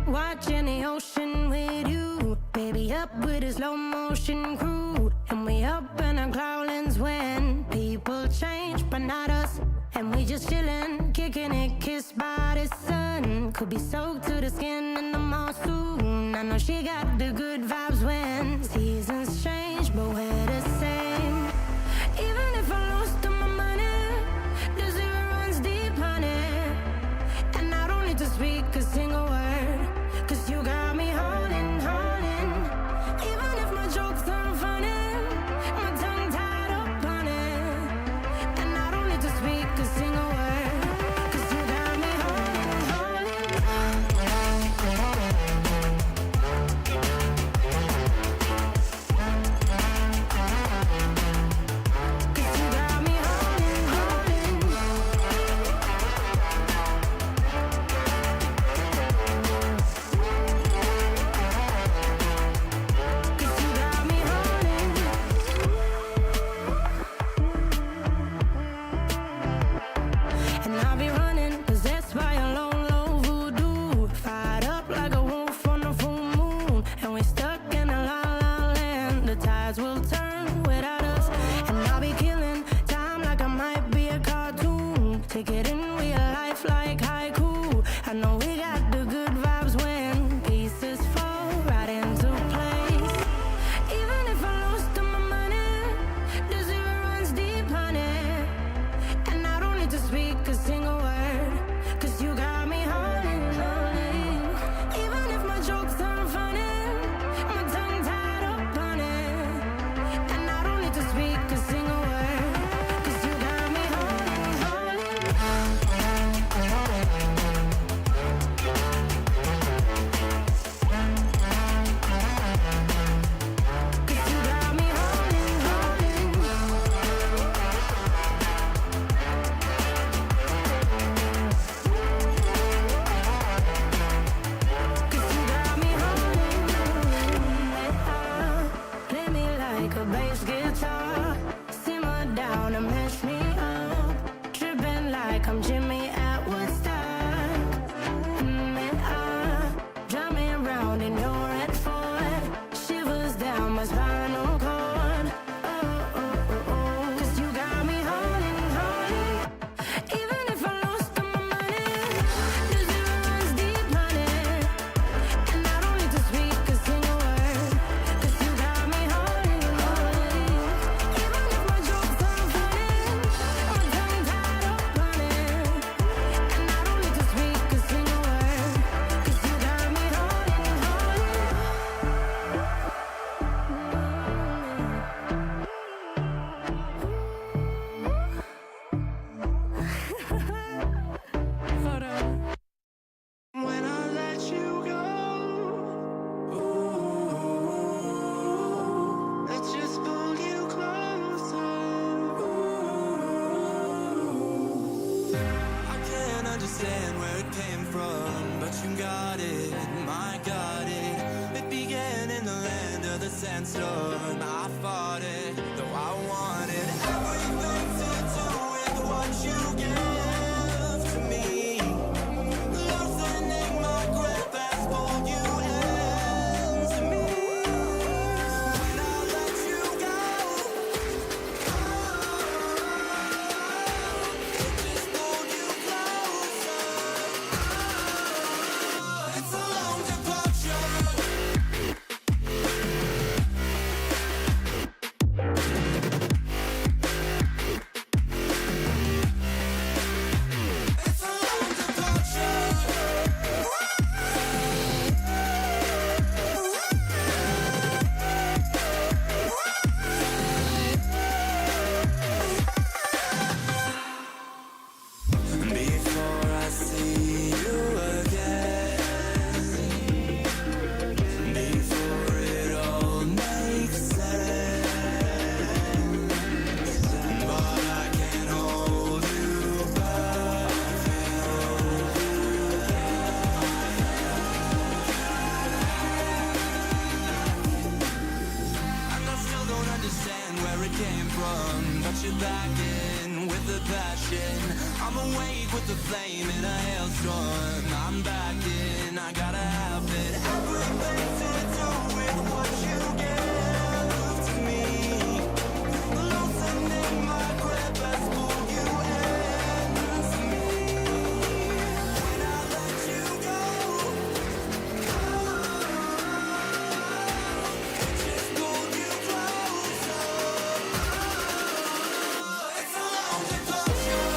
Watching the ocean with you, baby, up with a slow motion crew. And we up in our clouds when people change, but not us. And we just chillin', kicking it, kissed by the sun. Could be soaked to the skin in the mall soon. I know she got the good vibes when seasons change, but we're the same. Even if I lost all my money, the zero runs deep, honey. And I don't need to speak a single word, 'cause you got me holding, holding. Even if my jokes aren't funny, my tongue tied up on it. And I don't need to speak a single word, 'cause you got me holding, holding. 'Cause you got me holding, holding. 'Cause you got me holding. And I'll be running, possessed by a low, low voodoo. Fired up like a wolf on a full moon. And we're stuck in a la la land. The tides will turn without us. And I'll be killing time like I might be a cartoon. Take it in real life like haiku. I know we got the good vibes when pieces fall right into place. Even if I lost all my money, the zero runs deep, honey. And I don't need to speak a single word, 'cause you got me holding, holding. Even if my jokes aren't funny, my tongue tied up on it. And I don't need to speak a single word, 'cause you got me holding, holding. 'Cause you got me holding, holding. 'Cause you got me holding, holding. Play me like a bass guitar, simmer down and mash me up, tripping like I'm Jimmy at Woodstock. Drive me around in your red Ford, shivers down my spinal cord. Oh, oh, oh, oh. 'Cause you got me holding, holding. Even if I lost all my money, the zero runs deep, honey. And I don't need to speak a single word, 'cause you got me holding, holding. Even if my jokes aren't funny, my tongue tied up on it. And I don't need to speak a single word, 'cause you got me holding, holding. Hold on. When I let you go, ooh, I just pull you closer. Ooh, I can't understand where it came from, but you got it, I got it. It began in the sandstorm. I fought it, though I wanted everything to do with what you give to me. Loosening my grip as pulled you into me. When I let you go, it just pulled you closer. It's a long departure. It's a long departure. Before I see you again, before it all makes sense, but I can't hold you back. And I still don't understand where it came from, but you're back in with the passion. I'm awake with the flame in a hailstorm. I'm back in, I gotta have it. Everything to do with what you give to me. Loosening my grip has pulled you into me. When I let you go, it just pulled you closer. It's a long departure. It's a long departure.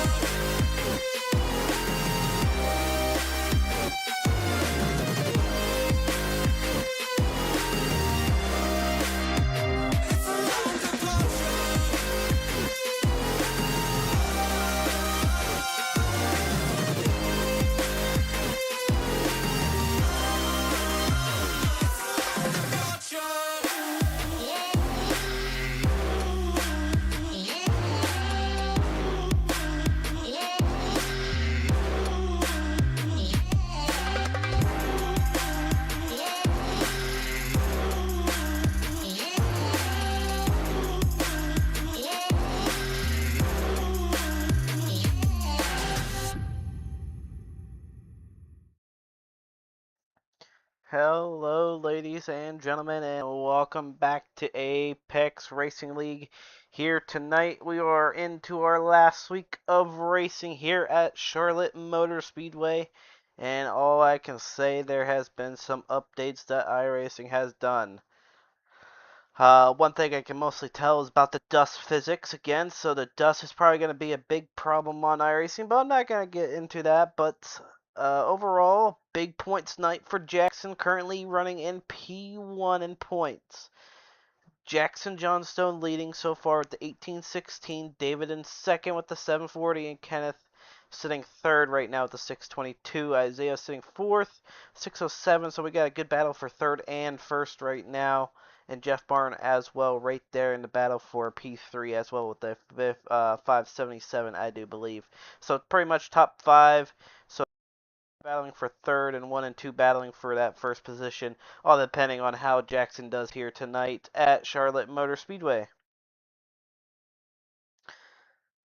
Hello, ladies and gentlemen, and welcome back to Apex Racing League. Here tonight, we are into our last week of racing here at Charlotte Motor Speedway, and all I can say, there has been some updates that iRacing has done. One thing I can mostly tell is about the dust physics again, so the dust is probably going to be a big problem on iRacing, but I'm not going to get into that. But overall, big points night for Jackson, currently running in P1 in points. Jackson Johnstone leading so far with the 1816, David in second with the 740, and Kenneth sitting third right now with the 622. Isaiah sitting fourth, 607, so we got a good battle for third and first right now. And Jeff Barn as well right there in the battle for P3 as well with the 577, I do believe. So pretty much top five. So battling for third and 1 and 2 battling for that first position, all depending on how Jackson does here tonight at Charlotte Motor Speedway.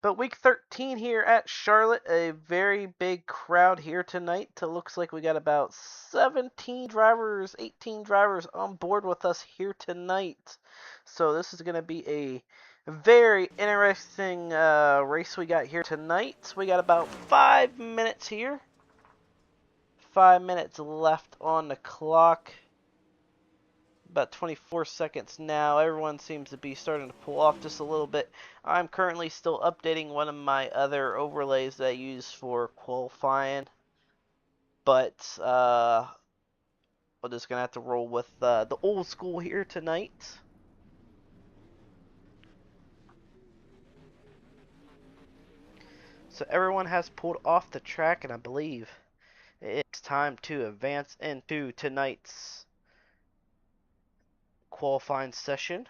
But week 13 here at Charlotte, a very big crowd here tonight. It looks like we got about 17 drivers, 18 drivers on board with us here tonight. So this is going to be a very interesting race we got here tonight. We got about 5 minutes here. 5 minutes left on the clock. About 24 seconds now. Everyone seems to be starting to pull off just a little bit. I'm currently still updating one of my other overlays that I use for qualifying. But we're just going to have to roll with the old school here tonight. So everyone has pulled off the track, and I believe it's time to advance into tonight's qualifying session.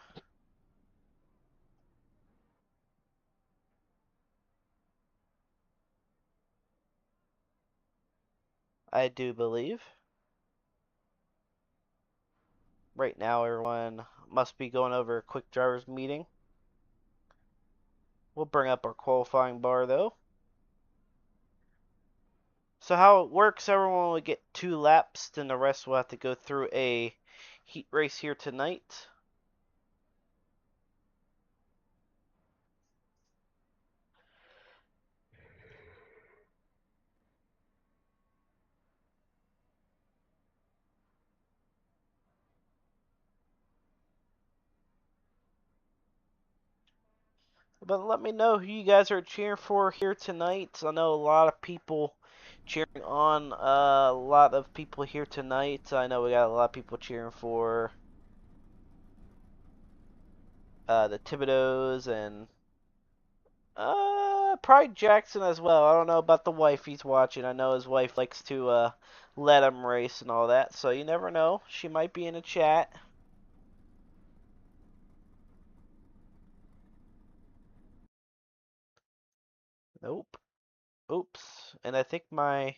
I do believe. Right now, everyone must be going over a quick driver's meeting. We'll bring up our qualifying bar though. So how it works, everyone will get 2 laps, then the rest will have to go through a heat race here tonight. But let me know who you guys are cheering for here tonight. I know a lot of people cheering on a lot of people here tonight. I know we got a lot of people cheering for the Thibodeaus and probably Jackson as well. I don't know about the wife he's watching. I know his wife likes to let him race and all that. So you never know. She might be in the chat. Nope. Oops. And I think my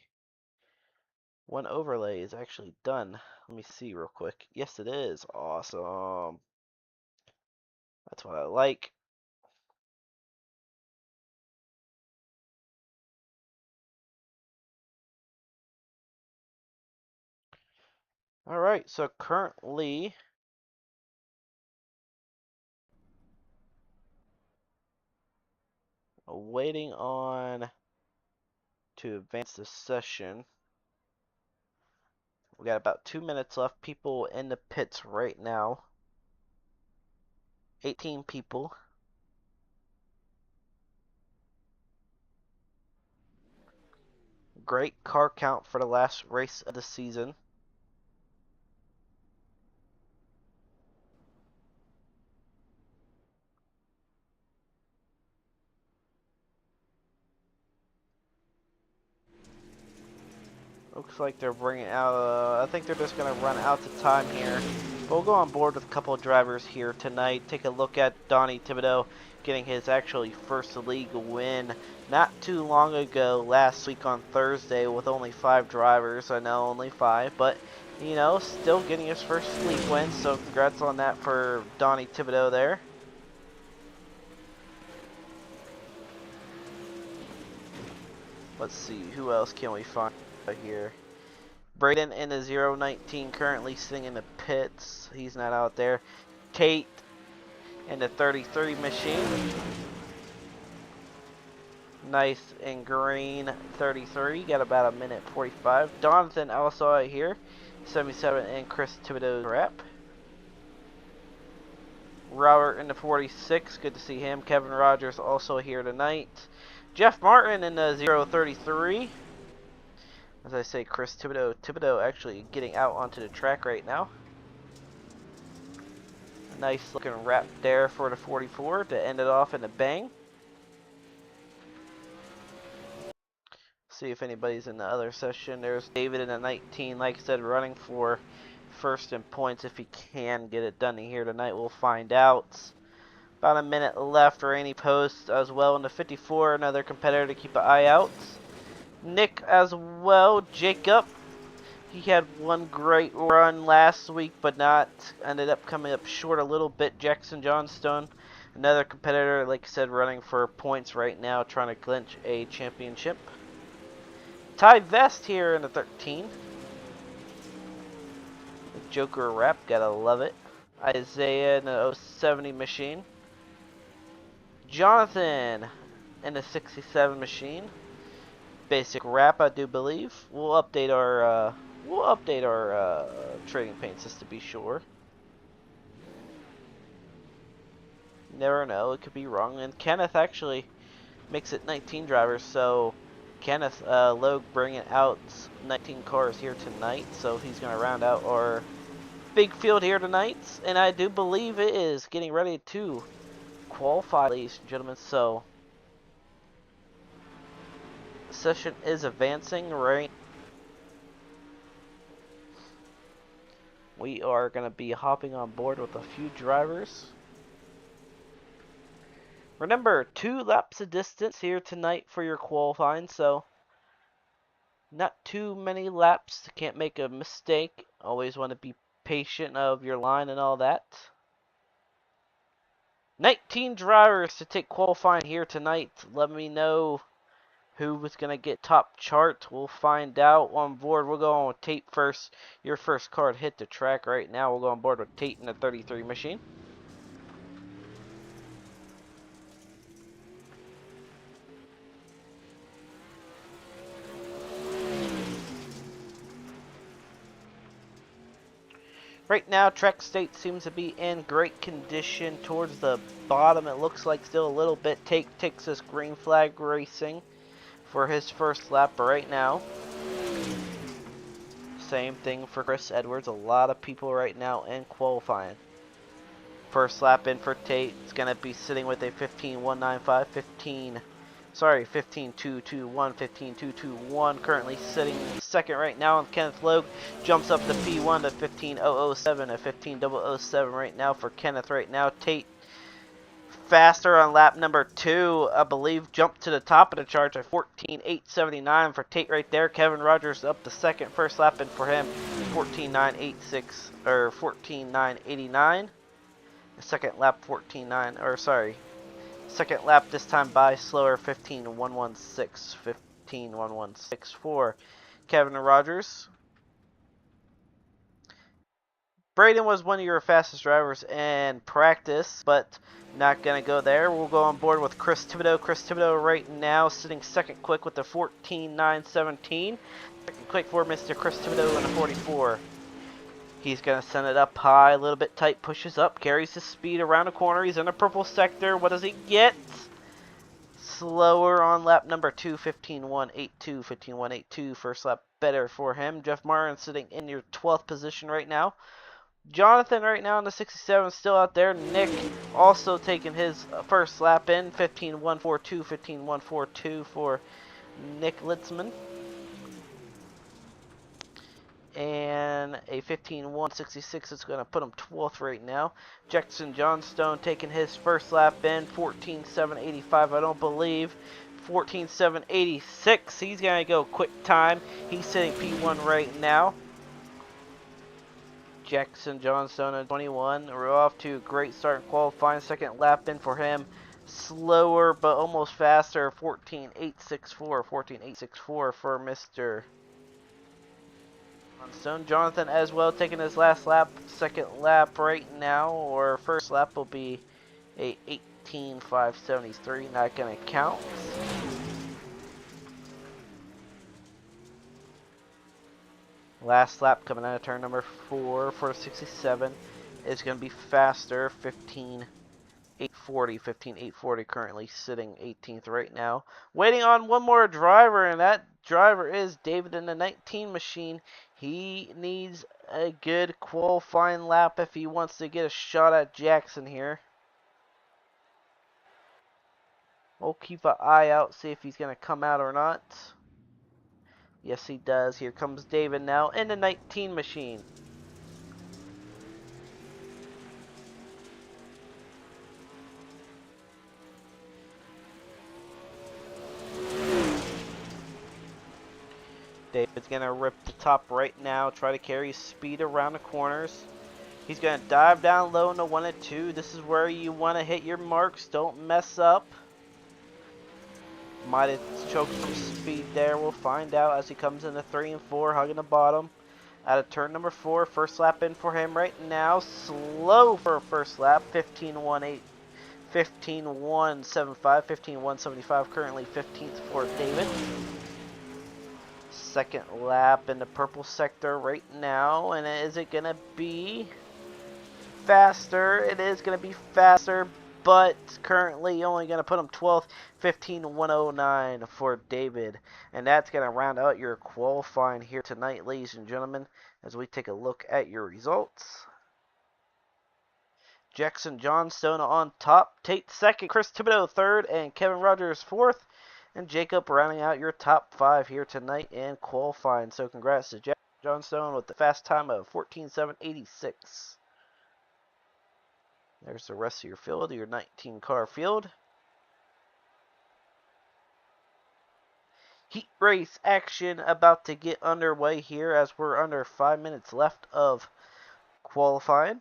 one overlay is actually done. Let me see real quick. Yes, it is. Awesome. That's what I like. Alright, so currently waiting on to advance the session. We got about 2 minutes left. People in the pits right now. 18 people. Great car count for the last race of the season. Looks like they're bringing out, I think they're just going to run out the time here. But we'll go on board with a couple of drivers here tonight. Take a look at Donnie Thibodeau getting his actually first league win not too long ago, last week on Thursday, with only 5 drivers. I know only 5, but you know, still getting his first league win. So congrats on that for Donnie Thibodeau there. Let's see, who else can we find here? Braden in the 019 currently sitting in the pits. He's not out there. Tate in the 3030 machine. Nice and green 33. Got about a minute 45. Jonathan also out here. 77 and Chris Thibodeau's rep. Robert in the 46. Good to see him. Kevin Rogers also here tonight. Jeff Martin in the 033. As I say, Chris Thibodeau. Thibodeau actually getting out onto the track right now. Nice looking wrap there for the 44 to end it off in a bang. See if anybody's in the other session. There's David in the 19, like I said, running for first in points if he can get it done here tonight. We'll find out. About a minute left. Rainy Post as well in the 54, another competitor to keep an eye out. Nick as well. Jacob, he had one great run last week, but not ended up coming up short a little bit. Jackson Johnstone, another competitor, like I said, running for points right now, trying to clinch a championship. Ty Vest here in the 13. Joker wrap, gotta love it. Isaiah in the 070 machine. Jonathan in the 67 machine. Basic wrap, I do believe. We'll update our trading paints just to be sure. Never know, it could be wrong. And Kenneth actually makes it 19 drivers, so Kenneth Logue bringing out 19 cars here tonight, so he's going to round out our big field here tonight. And I do believe it is getting ready to qualify, ladies and gentlemen. So the session is advancing right. We are going to be hopping on board with a few drivers. Remember, 2 laps of distance here tonight for your qualifying, so not too many laps. Can't make a mistake. Always want to be patient of your line and all that. 19 drivers to take qualifying here tonight. Let me know who was going to get top chart. We'll find out on board. We'll go on with Tate first. Your first car to hit the track right now. We'll go on board with Tate in the 33 machine. Right now, track state seems to be in great condition towards the bottom. It looks like still a little bit. Tate takes this green flag racing for his first lap right now. Same thing for Chris Edwards. A lot of people right now in qualifying. First lap in for Tate. It's going to be sitting with a 15.195, 15.221, 15.221. Currently sitting second right now. And Kenneth Logue jumps up to P1 to 15.007, a 15.007 right now for Kenneth right now. Tate faster on lap number 2, I believe, jumped to the top of the charts at 14.879 for Tate right there. Kevin Rogers up to second. First lap in for him, 14.986 or 14.989. Second lap 14.9 or sorry. Second lap this time by slower 15.116, 15.116 for Kevin Rogers. Braden was one of your fastest drivers in practice, but not going to go there. We'll go on board with Chris Thibodeau. Chris Thibodeau right now sitting second quick with the 14.917. Second quick for Mr. Chris Thibodeau in the 44. He's going to send it up high, a little bit tight, pushes up, carries his speed around the corner. He's in the purple sector. What does he get? Slower on lap number 2, 15.182, 15.182. First lap better for him. Jeff Martin sitting in your 12th position right now. Jonathan right now in the 67 still out there. Nick also taking his first lap in, 15.142, 15.142 for Nick Litzman. And a 15.166 is going to put him 12th right now. Jackson Johnstone taking his first lap in, 14.785, I don't believe. 14.786, he's going to go quick time. He's sitting P1 right now. Jackson Johnstone at 21. We're off to a great start in qualifying. Second lap in for him. Slower but almost faster. 14.864. 14.864 for Mr. Johnstone. Jonathan as well taking his last lap. Second lap right now, or first lap will be a 18.573. Not going to count. Last lap coming out of turn number 4 for 67 is going to be faster. 15.840. 15.840 currently sitting 18th right now. Waiting on one more driver, and that driver is David in the 19 machine. He needs a good qualifying lap if he wants to get a shot at Jackson here. We'll keep an eye out, see if he's going to come out or not. Yes, he does. Here comes David now in the 19 machine. David's going to rip the top right now, try to carry speed around the corners. He's going to dive down low in the 1 and 2. This is where you want to hit your marks. Don't mess up. Might have choked some speed there. We'll find out as he comes into 3 and 4, hugging the bottom. Out of turn number 4, first lap in for him right now. Slow for a first lap, 15.18, 15.175, 15.175. Currently 15th for David. Second lap in the purple sector right now, and is it gonna be faster? It is gonna be faster, but currently only going to put him 12th, 15.109 for David. And that's going to round out your qualifying here tonight, ladies and gentlemen, as we take a look at your results. Jackson Johnstone on top, Tate second, Chris Thibodeau third, and Kevin Rogers fourth. And Jacob rounding out your top 5 here tonight in qualifying. So congrats to Jackson Johnstone with the fast time of 14.786. There's the rest of your field, your 19 car field. Heat race action about to get underway here as we're under 5 minutes left of qualifying.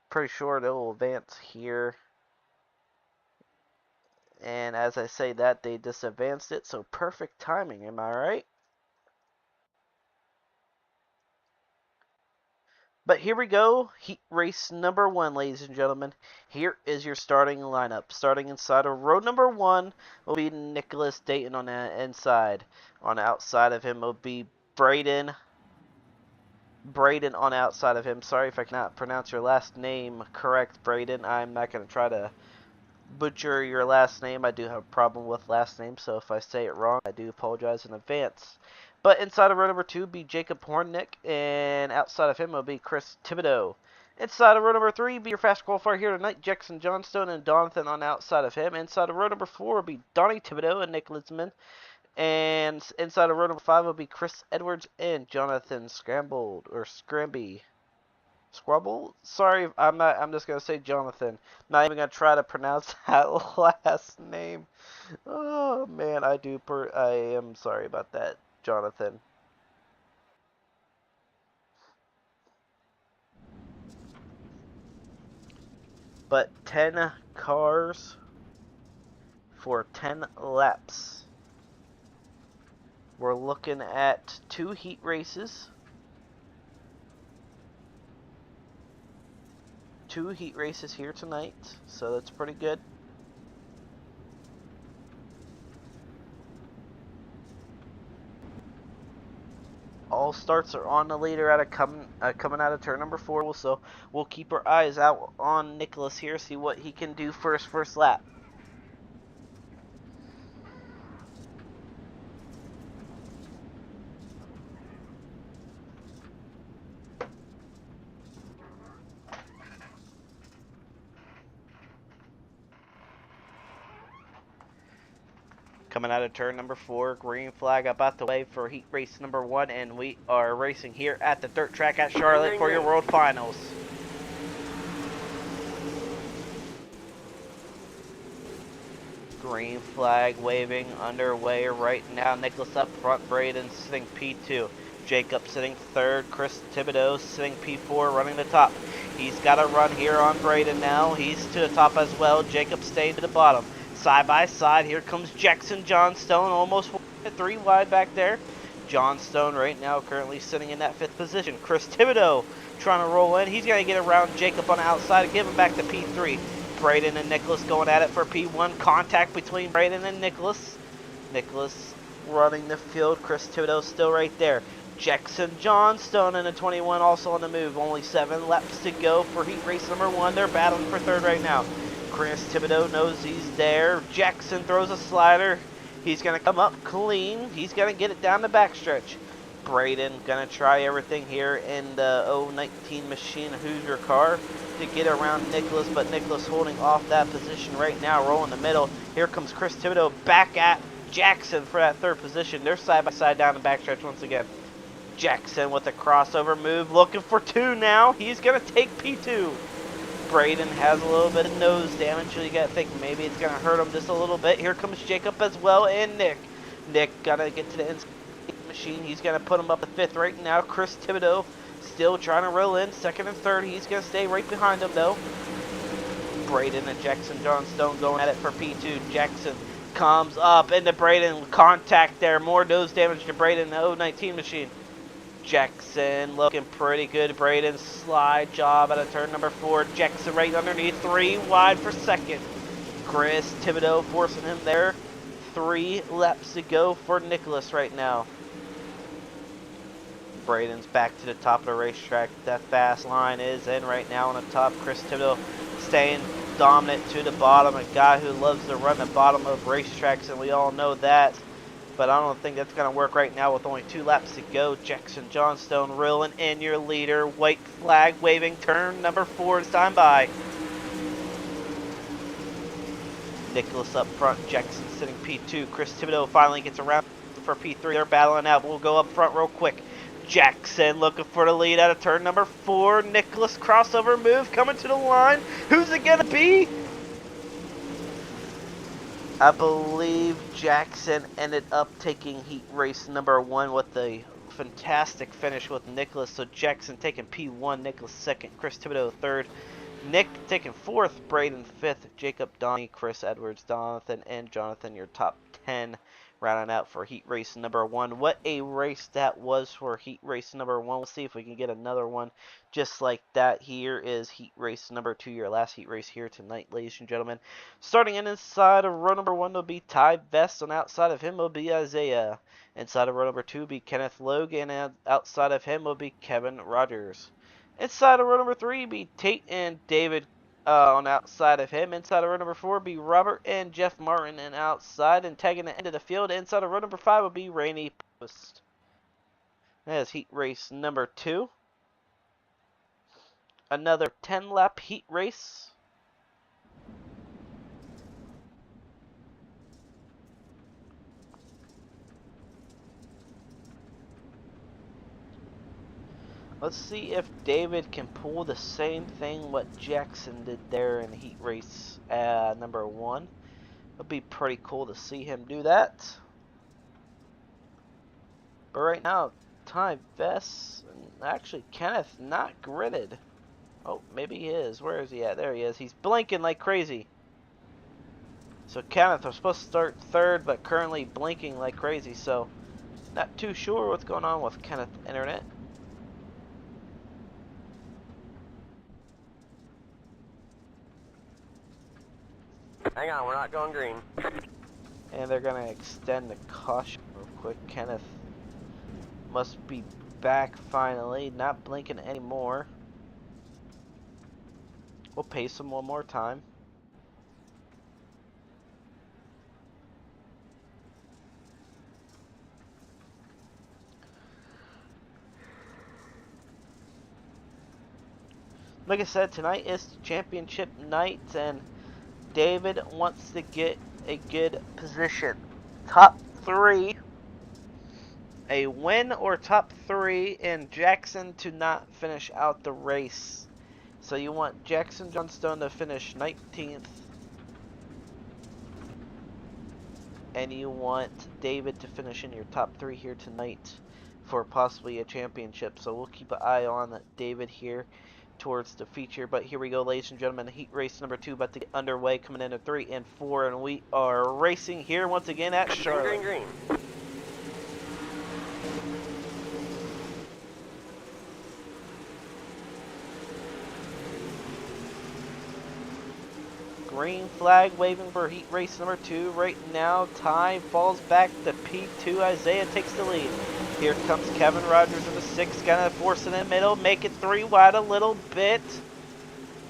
Pretty sure they'll advance here. And as I say that, they just advanced it, so perfect timing, am I right? But here we go, heat race number 1, ladies and gentlemen. Here is your starting lineup. Starting inside of row number 1 will be Nicholas Dayton on the inside. On the outside of him will be Braden on the outside of him. Sorry if I cannot pronounce your last name correct, Braden. I'm not going to try to butcher your last name. I do have a problem with last names, so if I say it wrong, I do apologize in advance. But inside of row number 2 will be Jacob Hornick, and outside of him will be Chris Thibodeau. Inside of row number 3 will be your fast qualifier here tonight, Jackson Johnstone and Donathan on the outside of him. Inside of row number 4 will be Donnie Thibodeau and Nick Litzman. And inside of row number 5 will be Chris Edwards and Jonathan Scramby. Squabble? Sorry, I'm just gonna say Jonathan. Not even gonna try to pronounce that last name. Oh man, I am sorry about that, Jonathan. But 10 cars for 10 laps. We're looking at 2 heat races. 2 heat races here tonight, so that's pretty good. All starts are on the leader coming out of turn number 4, so we'll keep our eyes out on Nicholas here, see what he can do for his first lap. Coming out of turn number 4, green flag up out the way for heat race number 1, and we are racing here at the dirt track at Charlotte for your World Finals. Green flag waving underway right now. Nicholas up front, Braden sitting P2. Jacob sitting 3rd, Chris Thibodeau sitting P4, running the top. He's got a run here on Braden now. He's to the top as well. Jacob staying to the bottom. Side by side, here comes Jackson Johnstone, almost 3 wide back there. Johnstone right now currently sitting in that 5th position. Chris Thibodeau trying to roll in. He's going to get around Jacob on the outside and give him back to P3. Braden and Nicholas going at it for P1. Contact between Braden and Nicholas. Nicholas running the field. Chris Thibodeau still right there. Jackson Johnstone in the 21 also on the move. Only 7 laps to go for heat race number 1. They're battling for 3rd right now. Chris Thibodeau knows he's there. Jackson throws a slider. He's going to come up clean. He's going to get it down the backstretch. Braden going to try everything here in the 019 machine Hoosier car to get around Nicholas, but Nicholas holding off that position right now, rolling the middle. Here comes Chris Thibodeau back at Jackson for that 3rd position. They're side by side down the backstretch once again. Jackson with a crossover move, looking for 2 now. He's going to take P2. Braden has a little bit of nose damage, so you got to think maybe it's going to hurt him just a little bit. Here comes Jacob as well, and Nick. Nick got to get to the inside machine. He's going to put him up at 5th right now. Chris Thibodeau still trying to roll in 2nd and 3rd. He's going to stay right behind him, though. Braden and Jackson Johnstone going at it for P2. Jackson comes up into Braden. Contact there. More nose damage to Braden, the 019 machine. Jackson looking pretty good. Braden slide job out of turn number 4. Jackson right underneath, 3 wide for 2nd. Chris Thibodeau forcing him there. 3 laps to go for Nicholas right now. Braden's back to the top of the racetrack. That fast line is in right now on the top. Chris Thibodeau staying dominant to the bottom. A guy who loves to run the bottom of racetracks, and we all know that. But I don't think that's going to work right now with only 2 laps to go. Jackson Johnstone reeling in your leader. White flag waving. Turn number 4 is time by. Nicholas up front. Jackson sitting P2. Chris Thibodeau finally gets around for P3. They're battling out. We'll go up front real quick. Jackson looking for the lead out of turn number 4. Nicholas crossover move coming to the line. Who's it going to be? I believe Jackson ended up taking heat race number 1 with the fantastic finish with Nicholas. So Jackson taking P1, Nicholas second, Chris Thibodeau third, Nick taking fourth, Braden fifth, Jacob, Donnie, Chris Edwards, Jonathan, and Jonathan your top 10. Rounding out for heat race number 1. What a race that was for heat race number 1. We'll see if we can get another one just like that. Here is heat race number 2, your last heat race here tonight, ladies and gentlemen. Starting in inside of row number 1 will be Ty Vest, and outside of him will be Isaiah. Inside of row number 2 will be Kenneth Logan, and outside of him will be Kevin Rogers. Inside of row number 3 will be Tate and David. On outside of him, inside of row number 4 will be Robert and Jeff Martin, and outside and tagging the end of the field, inside of row number 5 will be Rainey Post. That is heat race number 2. Another 10-lap heat race. Let's see if David can pull the same thing what Jackson did there in heat race number 1. It'll be pretty cool to see him do that. But right now, Ty Vest, and actually Kenneth not gridded. Oh, maybe he is. Where is he at? There he is. He's blinking like crazy. So Kenneth was supposed to start third, but currently blinking like crazy. So not too sure what's going on with Kenneth Internet. Hang on, we're not going green. And they're going to extend the caution real quick. Kenneth must be back finally, not blinking anymore. We'll pace him one more time. Like I said, tonight is championship night, and David wants to get a good position. Top 3. A win or top 3, and Jackson to not finish out the race. So you want Jackson Johnstone to finish 19th. And you want David to finish in your top 3 here tonight for possibly a championship. So we'll keep an eye on David here towards the feature. But here we go, ladies and gentlemen. Heat race number 2 about to get underway, coming into 3 and 4. And we are racing here once again at Charlotte. Green. Green flag waving for heat race number 2. Right now, Ty falls back to P2. Isaiah takes the lead. Here comes Kevin Rogers in the 6th, kind of forcing in the middle, make it 3 wide a little bit.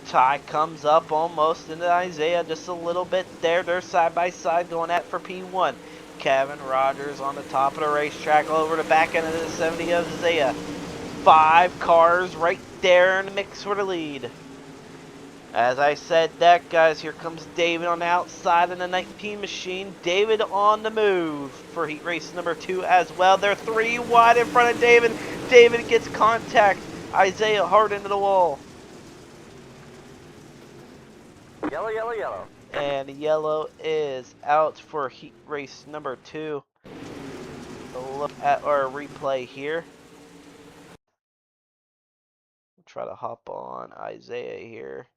Ty comes up almost into Isaiah just a little bit there. They're side by side going at for P1. Kevin Rogers on the top of the racetrack over the back end of the 70 of Isaiah. 5 cars right there in the mix for the lead. As I said that, guys, here comes David on the outside in the 19 machine. David on the move for heat race number 2 as well. They're 3 wide in front of David. David gets contact. Isaiah hard into the wall. Yellow. And yellow is out for heat race number 2. Look at our replay here. Try to hop on Isaiah here.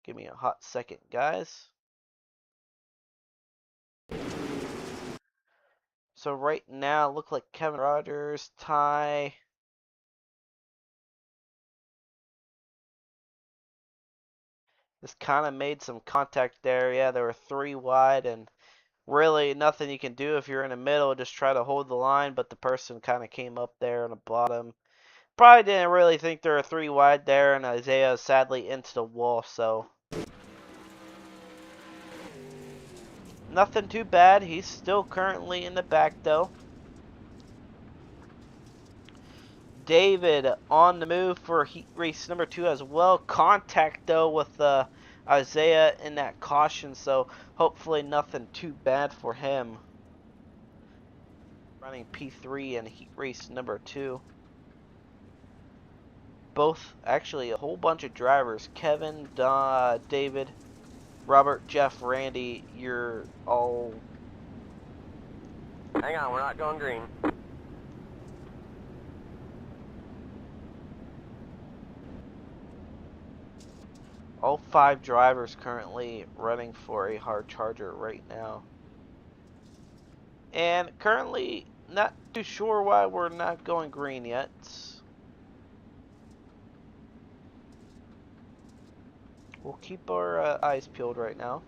Give me a hot second, guys. So right now, look like Kevin Rogers, Ty. Just kind of made some contact there. Yeah, there were 3 wide, and really nothing you can do if you're in the middle. Just try to hold the line, but the person kind of came up there on the bottom. Probably didn't really think there were 3 wide there, and Isaiah is sadly into the wall, so nothing too bad. He's still currently in the back, though. David on the move for heat race number 2 as well. Contact, though, with Isaiah in that caution, so hopefully nothing too bad for him. Running P3 in heat race number 2. Both, actually, a whole bunch of drivers. Kevin, David, Robert, Jeff, Randy, you're all... Hang on, we're not going green. All 5 drivers currently running for a hard charger right now. And currently not too sure why we're not going green yet. We'll keep our eyes peeled right now.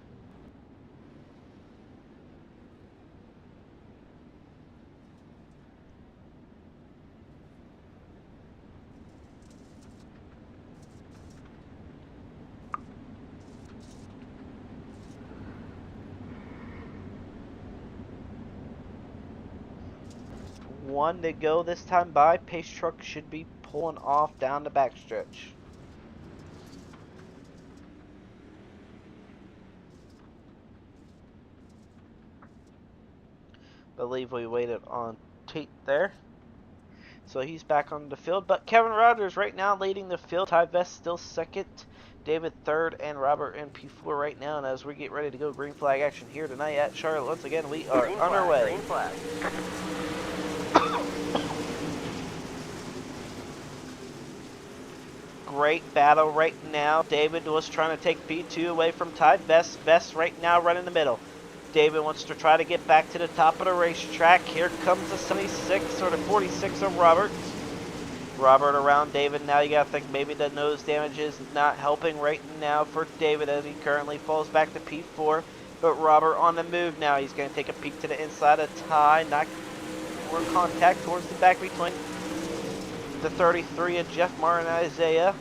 One to go this time by. Pace truck should be pulling off down the backstretch. Believe we waited on Tate there. So he's back on the field. But Kevin Rogers right now leading the field. Ty Vest still second. David third and Robert in P4 right now. And as we get ready to go green flag action here tonight at Charlotte, once again we are on our way. Green flag. Great battle right now. David was trying to take P2 away from Ty Vest. Vest right now running the middle. David wants to try to get back to the top of the racetrack. Here comes the 76 or the 46 of Robert. Robert around David now. You got to think maybe the nose damage is not helping right now for David as he currently falls back to P4. But Robert on the move now. He's going to take a peek to the inside of Ty. Not more contact towards the back between the 33 of Jeff Martin and Isaiah.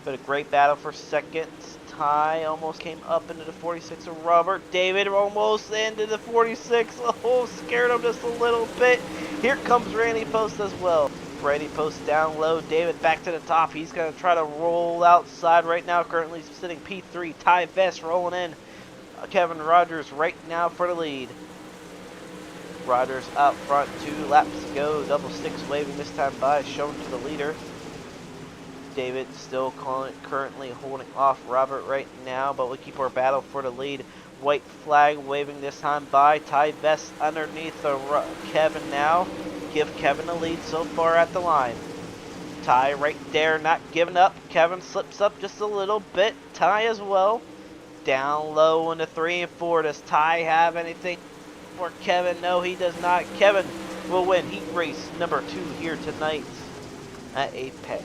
But a great battle for second. Ty almost came up into the 46 of Robert. David almost into the 46. Oh, scared him just a little bit. Here comes Randy Post as well. Randy Post down low. David back to the top. He's going to try to roll outside right now. Currently sitting P3. Ty Vest rolling in. Kevin Rogers right now for the lead. Rogers out front. 2 laps to go. Double sticks waving this time by. Shown to the leader. David still currently holding off Robert right now, but we keep our battle for the lead. White flag waving this time by. Ty Vest underneath the Kevin now. Give Kevin the lead so far at the line. Ty right there, not giving up. Kevin slips up just a little bit. Ty as well. Down low in the 3 and 4. Does Ty have anything for Kevin? No, he does not. Kevin will win heat race number 2 here tonight at Apex.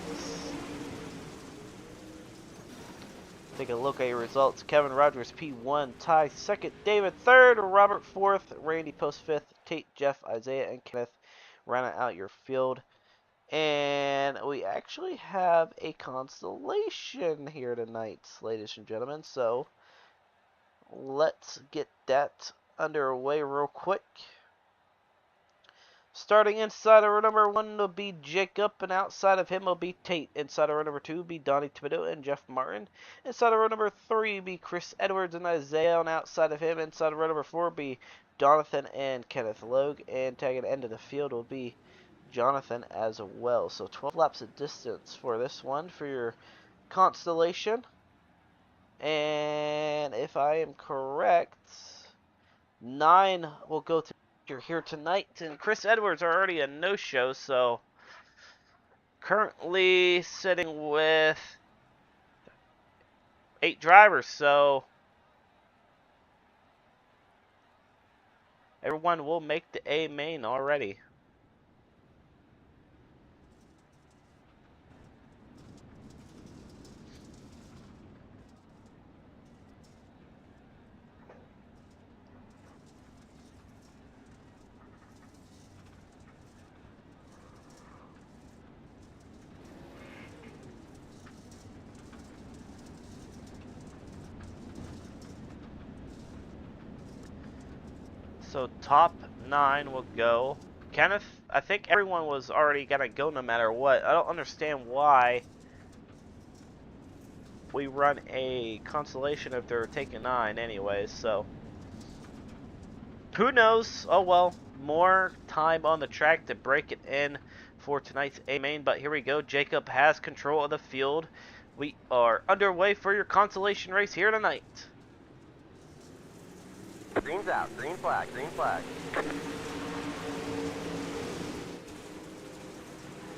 Take a look at your results. Kevin Rogers P1, Ty 2nd, David 3rd, Robert 4th, Randy Post 5th, Tate, Jeff, Isaiah, and Kenneth rounding out your field. And we actually have a constellation here tonight, ladies and gentlemen. So let's get that underway real quick. Starting inside of row number 1 will be Jacob, and outside of him will be Tate. Inside of row number 2 will be Donnie Thibodeau and Jeff Martin. Inside of row number 3 will be Chris Edwards and Isaiah, and outside of him, inside of row number 4 will be Jonathan and Kenneth Logue. And tagging the end of the field will be Jonathan as well. So 12 laps of distance for this one for your constellation. And if I am correct, 9 will go to here tonight, and Chris Edwards are already a no-show, so currently sitting with 8 drivers, so everyone will make the A main already. So top 9 will go. Kenneth, I think everyone was already gonna go no matter what. I don't understand why we run a constellation if they're taking 9 anyways, so who knows? Oh well, more time on the track to break it in for tonight's A main, but here we go. Jacob has control of the field. We are underway for your consolation race here tonight. Green's out. Green flag. Green flag.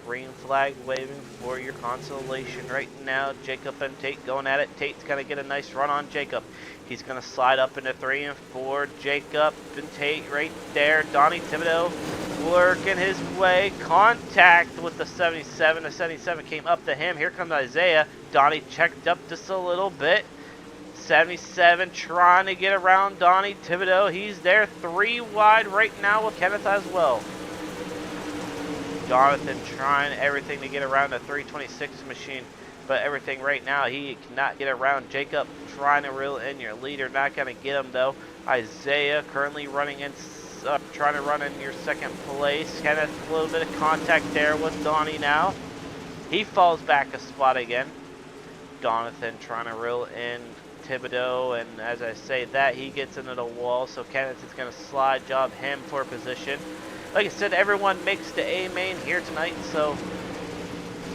Green flag waving for your consolation right now. Jacob and Tate going at it. Tate's going to get a nice run on Jacob. He's going to slide up into 3 and 4. Jacob and Tate right there. Donnie Thibodeau working his way. Contact with the 77. The 77 came up to him. Here comes Isaiah. Donnie checked up just a little bit. 77 trying to get around Donnie Thibodeau. He's there 3 wide right now with Kenneth as well. Jonathan trying everything to get around the 326 machine, but everything right now he cannot get around. Jacob trying to reel in your leader, not going to get him though. Isaiah currently running in, trying to run in your second place. Kenneth, a little bit of contact there with Donnie now. He falls back a spot again. Jonathan trying to reel in Thibodeau, and as I say that, he gets into the wall, so Kenneth is going to slide job him for position. Like I said, everyone makes the A main here tonight, so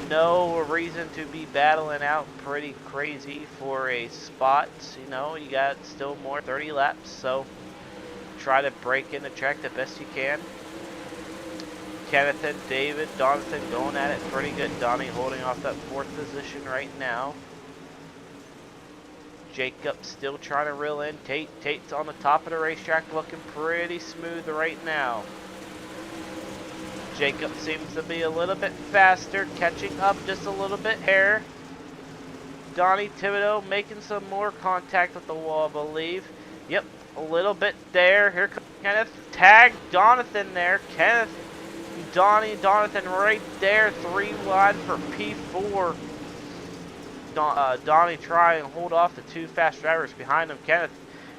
no reason to be battling out pretty crazy for a spot. You know, you got still more 30 laps, so try to break in the track the best you can. Kenneth and David, Donathan going at it pretty good. Donnie holding off that 4th position right now. Jacob still trying to reel in Tate. Tate's on the top of the racetrack looking pretty smooth right now. Jacob seems to be a little bit faster, catching up just a little bit here. Donnie Thibodeau making some more contact with the wall, I believe. Yep, a little bit there. Here comes Kenneth. Tag Donathan there. Kenneth, Donathan right there. 3 wide for P4. Donnie try and hold off the 2 fast drivers behind him. Kenneth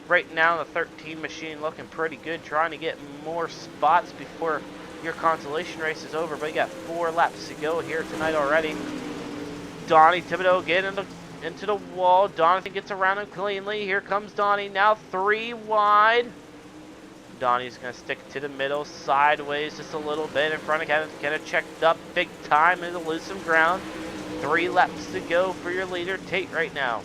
right now in the 13 machine looking pretty good, trying to get more spots before your consolation race is over, but you got 4 laps to go here tonight already. Donnie Thibodeau getting into the wall. Donathan gets around him cleanly. Here comes Donnie now 3 wide. Donnie's going to stick to the middle, sideways just a little bit in front of Kenneth. Kenneth checked up big time and to lose some ground. 3 laps to go for your leader, Tate, right now.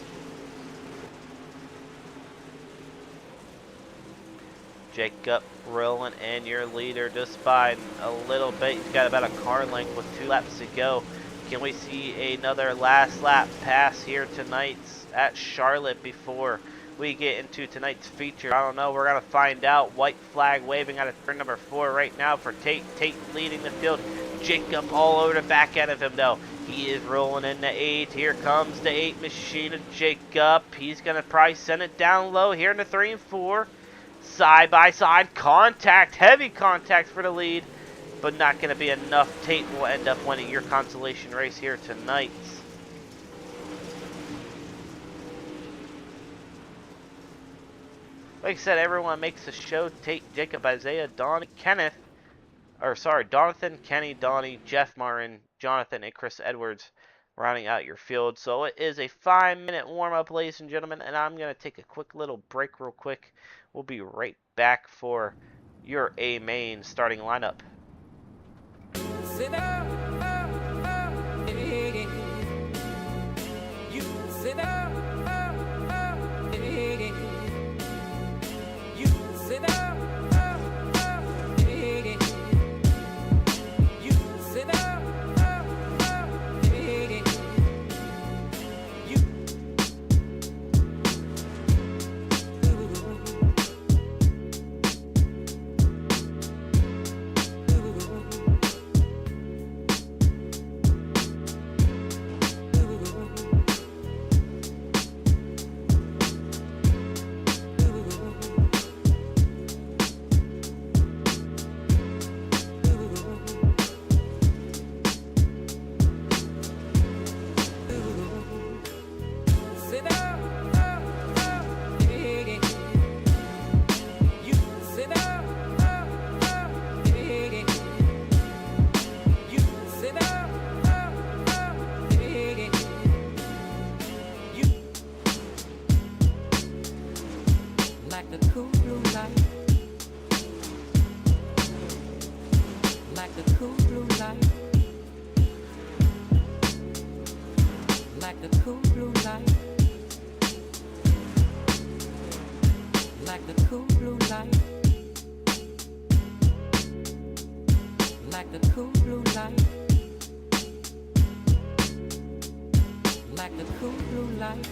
Jacob rolling in your leader just by a little bit. He's got about a car length with 2 laps to go. Can we see another last lap pass here tonight at Charlotte before we get into tonight's feature? I don't know. We're going to find out. White flag waving out of turn number 4 right now for Tate. Tate leading the field. Jacob all over the back end of him though. He is rolling in the 8. Here comes the 8 machine of Jacob. He's going to probably send it down low here in the 3 and 4. Side by side contact, heavy contact for the lead, but not going to be enough. Tate will end up winning your consolation race here tonight. Like I said, everyone makes the show. Tate, Jacob, Isaiah, Donnie, Kenneth, Donathan, Kenny, Donnie, Jeff Martin, Jonathan, and Chris Edwards rounding out your field. So it is a 5-minute warm-up, ladies and gentlemen, and I'm going to take a quick little break real quick. We'll be right back for your A main starting lineup. Sit down, you sit down, you sit down, you sit down, like the cool blue light. the cool blue light.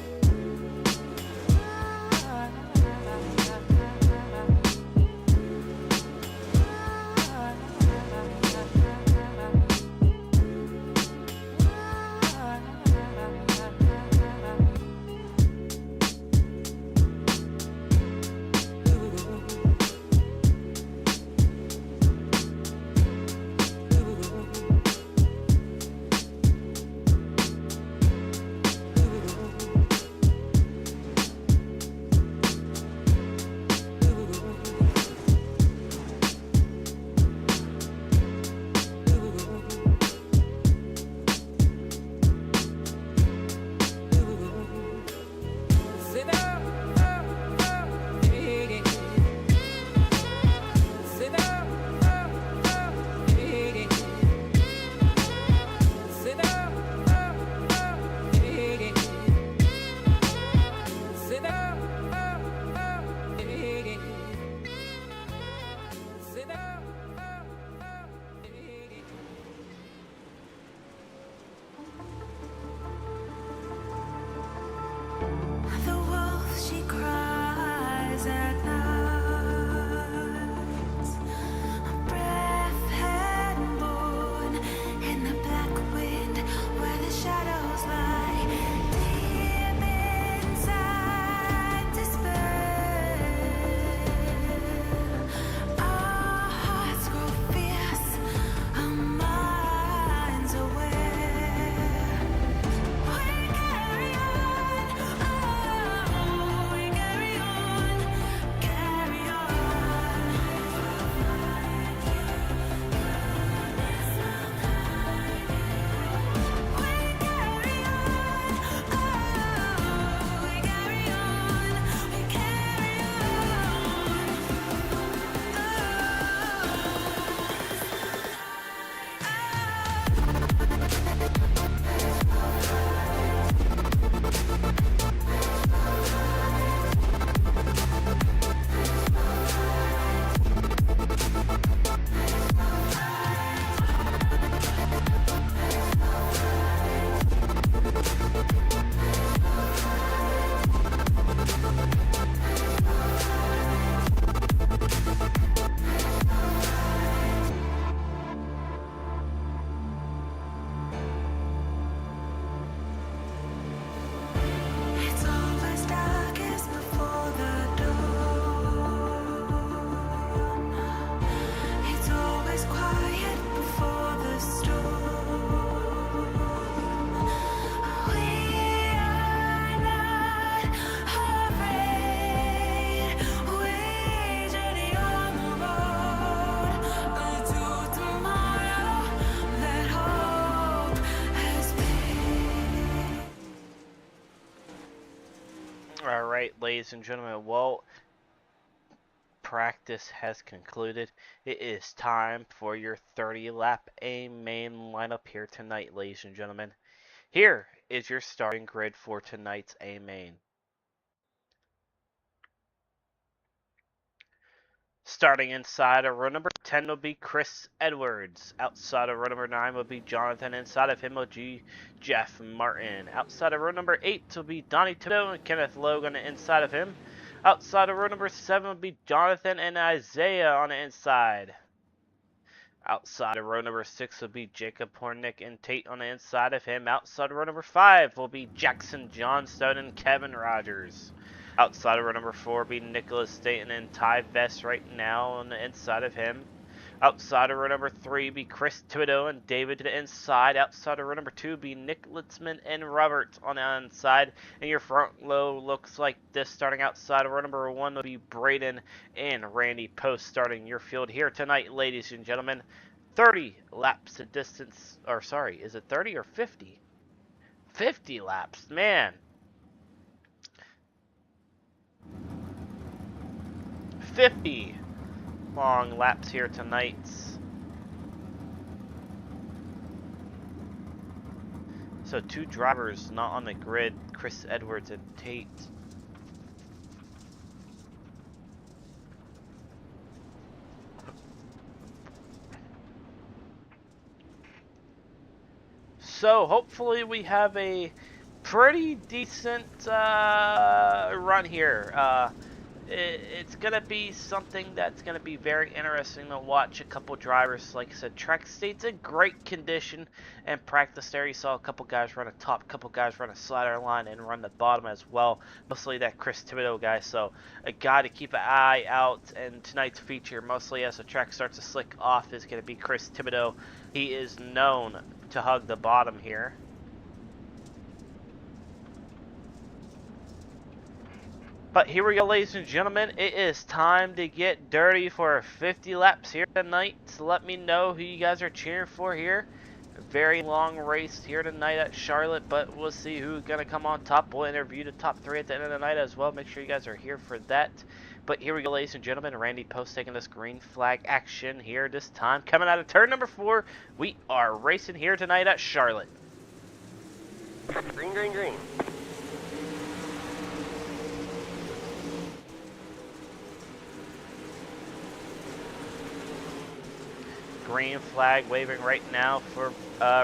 The wolf, she cries at night. A breath had born in the black wind where the shadows lie. Deep inside despair, our hearts grow fierce, our minds aware. We carry on, oh, we carry on, carry on. We carry on, oh, we carry on, we carry It's always darkest before the dawn. It's always quiet before the storm. We are not afraid. We journey on the road until tomorrow that hope has been. Alright, ladies and gentlemen, well, practice has concluded. It is time for your 30-lap A main lineup here tonight, ladies and gentlemen. Here is your starting grid for tonight's A main. Starting inside of row number 10 will be Chris Edwards. Outside of row number 9 will be Jonathan. Inside of him will be Jeff Martin. Outside of row number 8 will be Donnie Thibodeau and Kenneth Logan inside of him. Outside of row number 7 will be Jonathan and Isaiah on the inside. Outside of row number 6 will be Jacob Hornick and Tate on the inside of him. Outside of row number 5 will be Jackson Johnstone and Kevin Rogers. Outside of row number 4 will be Nicholas Staten and Ty Vest right now on the inside of him. Outside of row number 3 will be Chris Thibodeau and David to the inside. Outside of row number 2 will be Nick Litzman and Robert on the inside. And your front row looks like this. Starting outside of row number 1 will be Braden and Randy Post starting your field here tonight, ladies and gentlemen. 30 laps of distance, or sorry, is it 30 or 50? 50 laps, man. 50 long laps here tonight. So 2 drivers not on the grid, Chris Edwards and Tate. So hopefully we have a pretty decent run here. It's going to be something that's going to be very interesting to watch. A couple drivers, like I said, track state's in great condition, and practice there you saw a couple guys run a top, couple guys run a slider line, and run the bottom as well. Mostly that Chris Thibodeau guy, so a guy to keep an eye out. And tonight's feature, mostly as the track starts to slick off, is going to be Chris Thibodeau. He is known to hug the bottom here. But here we go, ladies and gentlemen. It is time to get dirty for 50 laps here tonight. So let me know who you guys are cheering for here. A very long race here tonight at Charlotte, but we'll see who's going to come on top. We'll interview the top 3 at the end of the night as well. Make sure you guys are here for that. But here we go, ladies and gentlemen. Randy Post taking this green flag action here this time. Coming out of turn number 4, we are racing here tonight at Charlotte. Green, green, green. Green flag waving right now for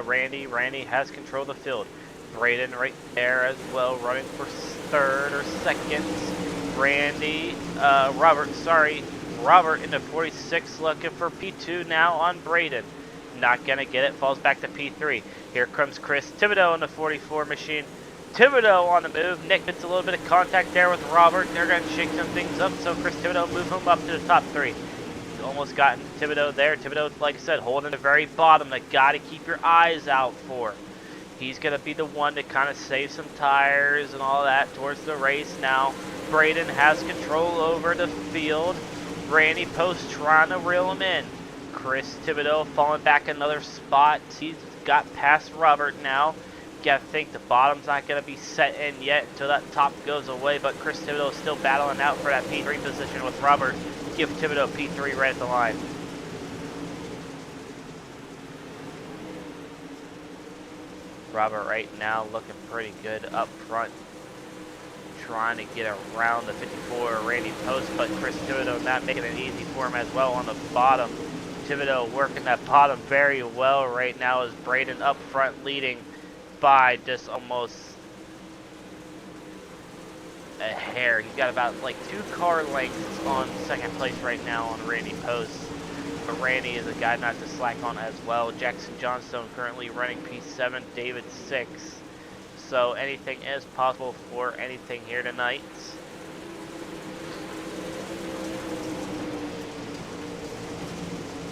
Randy. Randy has control of the field. Braden right there as well, running for 3rd or 2nd. Randy, Robert into 46, looking for P2 now on Braden. Not going to get it, falls back to P3. Here comes Chris Thibodeau in the 44 machine. Thibodeau on the move. Nick gets a little bit of contact there with Robert. They're going to shake some things up, so Chris Thibodeau move him up to the top 3. Almost gotten Thibodeau there. Thibodeau, like I said, holding the very bottom. That got to keep your eyes out for. He's going to be the one to kind of save some tires and all that towards the race now. Braden has control over the field. Randy Post trying to reel him in. Chris Thibodeau falling back another spot. He's got past Robert now. Gotta think the bottom's not going to be set in yet until that top goes away, but Chris Thibodeau is still battling out for that P3 position with Robert. Give Thibodeau P3 right at the line. Robert right now looking pretty good up front. Trying to get around the 54 Randy Post, but Chris Thibodeau not making it easy for him as well on the bottom. Thibodeau working that bottom very well right now as Braden up front leading by just almost a hair. He's got about like 2 car lengths on 2nd place right now on Randy Post. But Randy is a guy not to slack on as well. Jackson Johnstone currently running P7, David 6. So anything is possible for anything here tonight.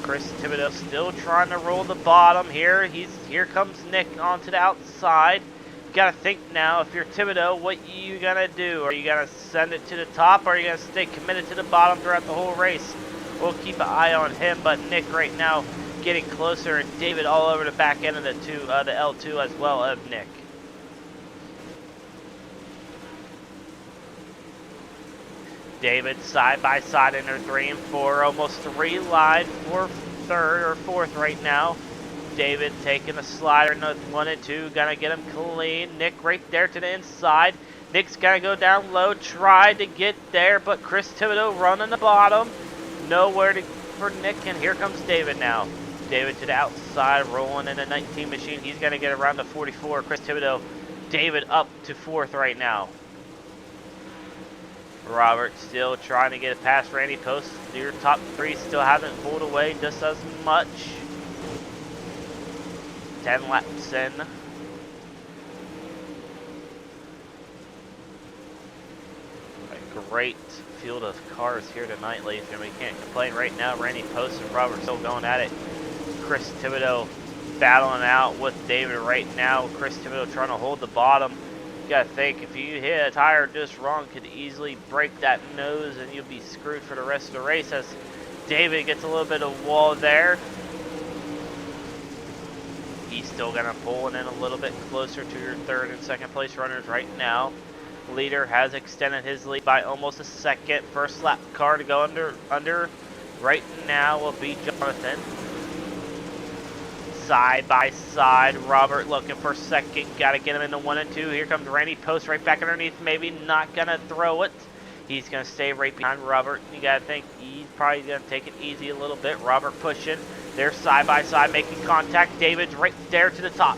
Chris Thibodeau still trying to roll the bottom here. Here comes Nick onto the outside. You gotta think now, if you're Thibodeau, what you gonna do? Are you gonna send it to the top, or are you gonna stay committed to the bottom throughout the whole race? We'll keep an eye on him, but Nick right now getting closer, and David all over the back end of the L2 as well of Nick. David side by side in their 3 and 4, almost 3 wide for 3rd or 4th right now. David taking a slider in the 1 and 2, gonna get him clean. Nick right there to the inside. Nick's gonna go down low, tried to get there, but Chris Thibodeau running the bottom. Nowhere for Nick, and here comes David now. David to the outside, rolling in a 19 machine. He's gonna get around the 44. Chris Thibodeau, David up to 4th right now. Robert still trying to get it past Randy Post. Your top 3 still haven't pulled away just as much. 10 laps in. A great field of cars here tonight, ladies and gentlemen. We can't complain right now. Randy Post and Robert still going at it. Chris Thibodeau battling out with David right now. Chris Thibodeau trying to hold the bottom. You gotta think, if you hit a tire just wrong, could easily break that nose and you'll be screwed for the rest of the race, as David gets a little bit of wall there. He's still gonna pull it in a little bit closer to your 3rd and 2nd place runners right now. Leader has extended his lead by almost a second. First lap car to go under right now will be Jonathan. Side by side, Robert looking for 2nd. Got to get him in the 1 and 2. Here comes Randy Post right back underneath. Maybe not going to throw it. He's going to stay right behind Robert. You got to think he's probably going to take it easy a little bit. Robert pushing. They're side by side making contact. David's right there to the top.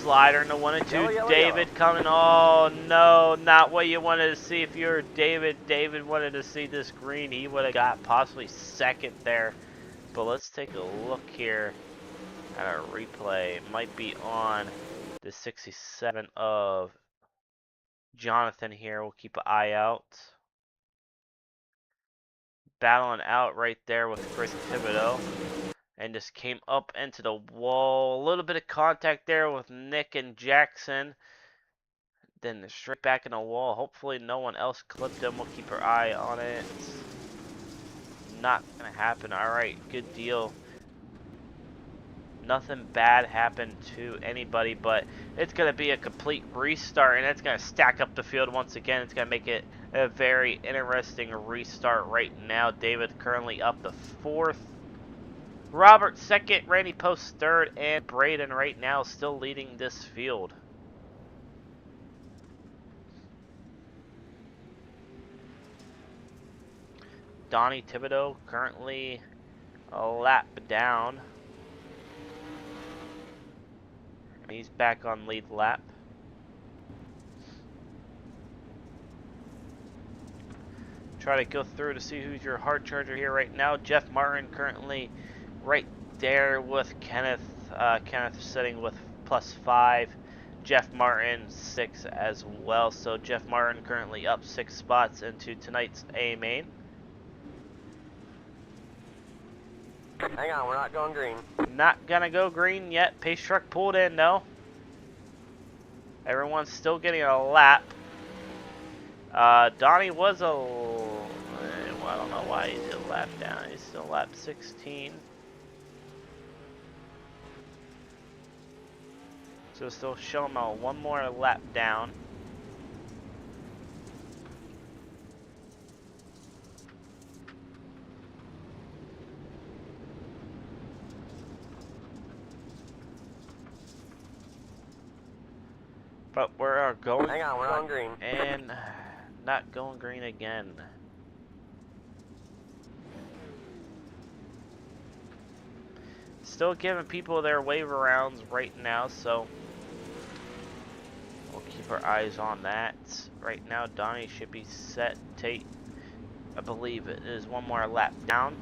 Slider in the 1 and 2. Yellow, yellow, David yellow. coming. Oh no, not what you wanted to see. If you were David, David wanted to see this green. He would have got possibly second there. But let's take a look here at our replay. It might be on the 67 of Jonathan here. We'll keep an eye out. Battling out right there with Chris Thibodeau. And just came up into the wall. A little bit of contact there with Nick and Jackson. Then straight back in the wall. Hopefully no one else clipped him. We'll keep our eye on it. Not going to happen. Alright, good deal. Nothing bad happened to anybody, but it's going to be a complete restart, and it's going to stack up the field once again. It's going to make it a very interesting restart right now. David currently up the 4th. Robert 2nd, Randy Post 3rd, and Braden right now still leading this field. Donnie Thibodeau currently a lap down. He's back on lead lap. Try to go through to see who's your hard charger here right now. Jeff Martin currently right there with Kenneth. Kenneth sitting with +5. Jeff Martin 6 as well. So Jeff Martin currently up 6 spots into tonight's A main. Hang on, we're not going green. Not gonna go green yet. Pace truck pulled in though. Everyone's still getting a lap. Donnie was well, I don't know why he's a lap down. He's still lap 16. So still show him one more lap down. But we're going. Hang on, we're on green. And not going green again. Still giving people their wave arounds right now, so we'll keep our eyes on that. Right now, Donnie should be set. Tate, I believe it is one more lap down.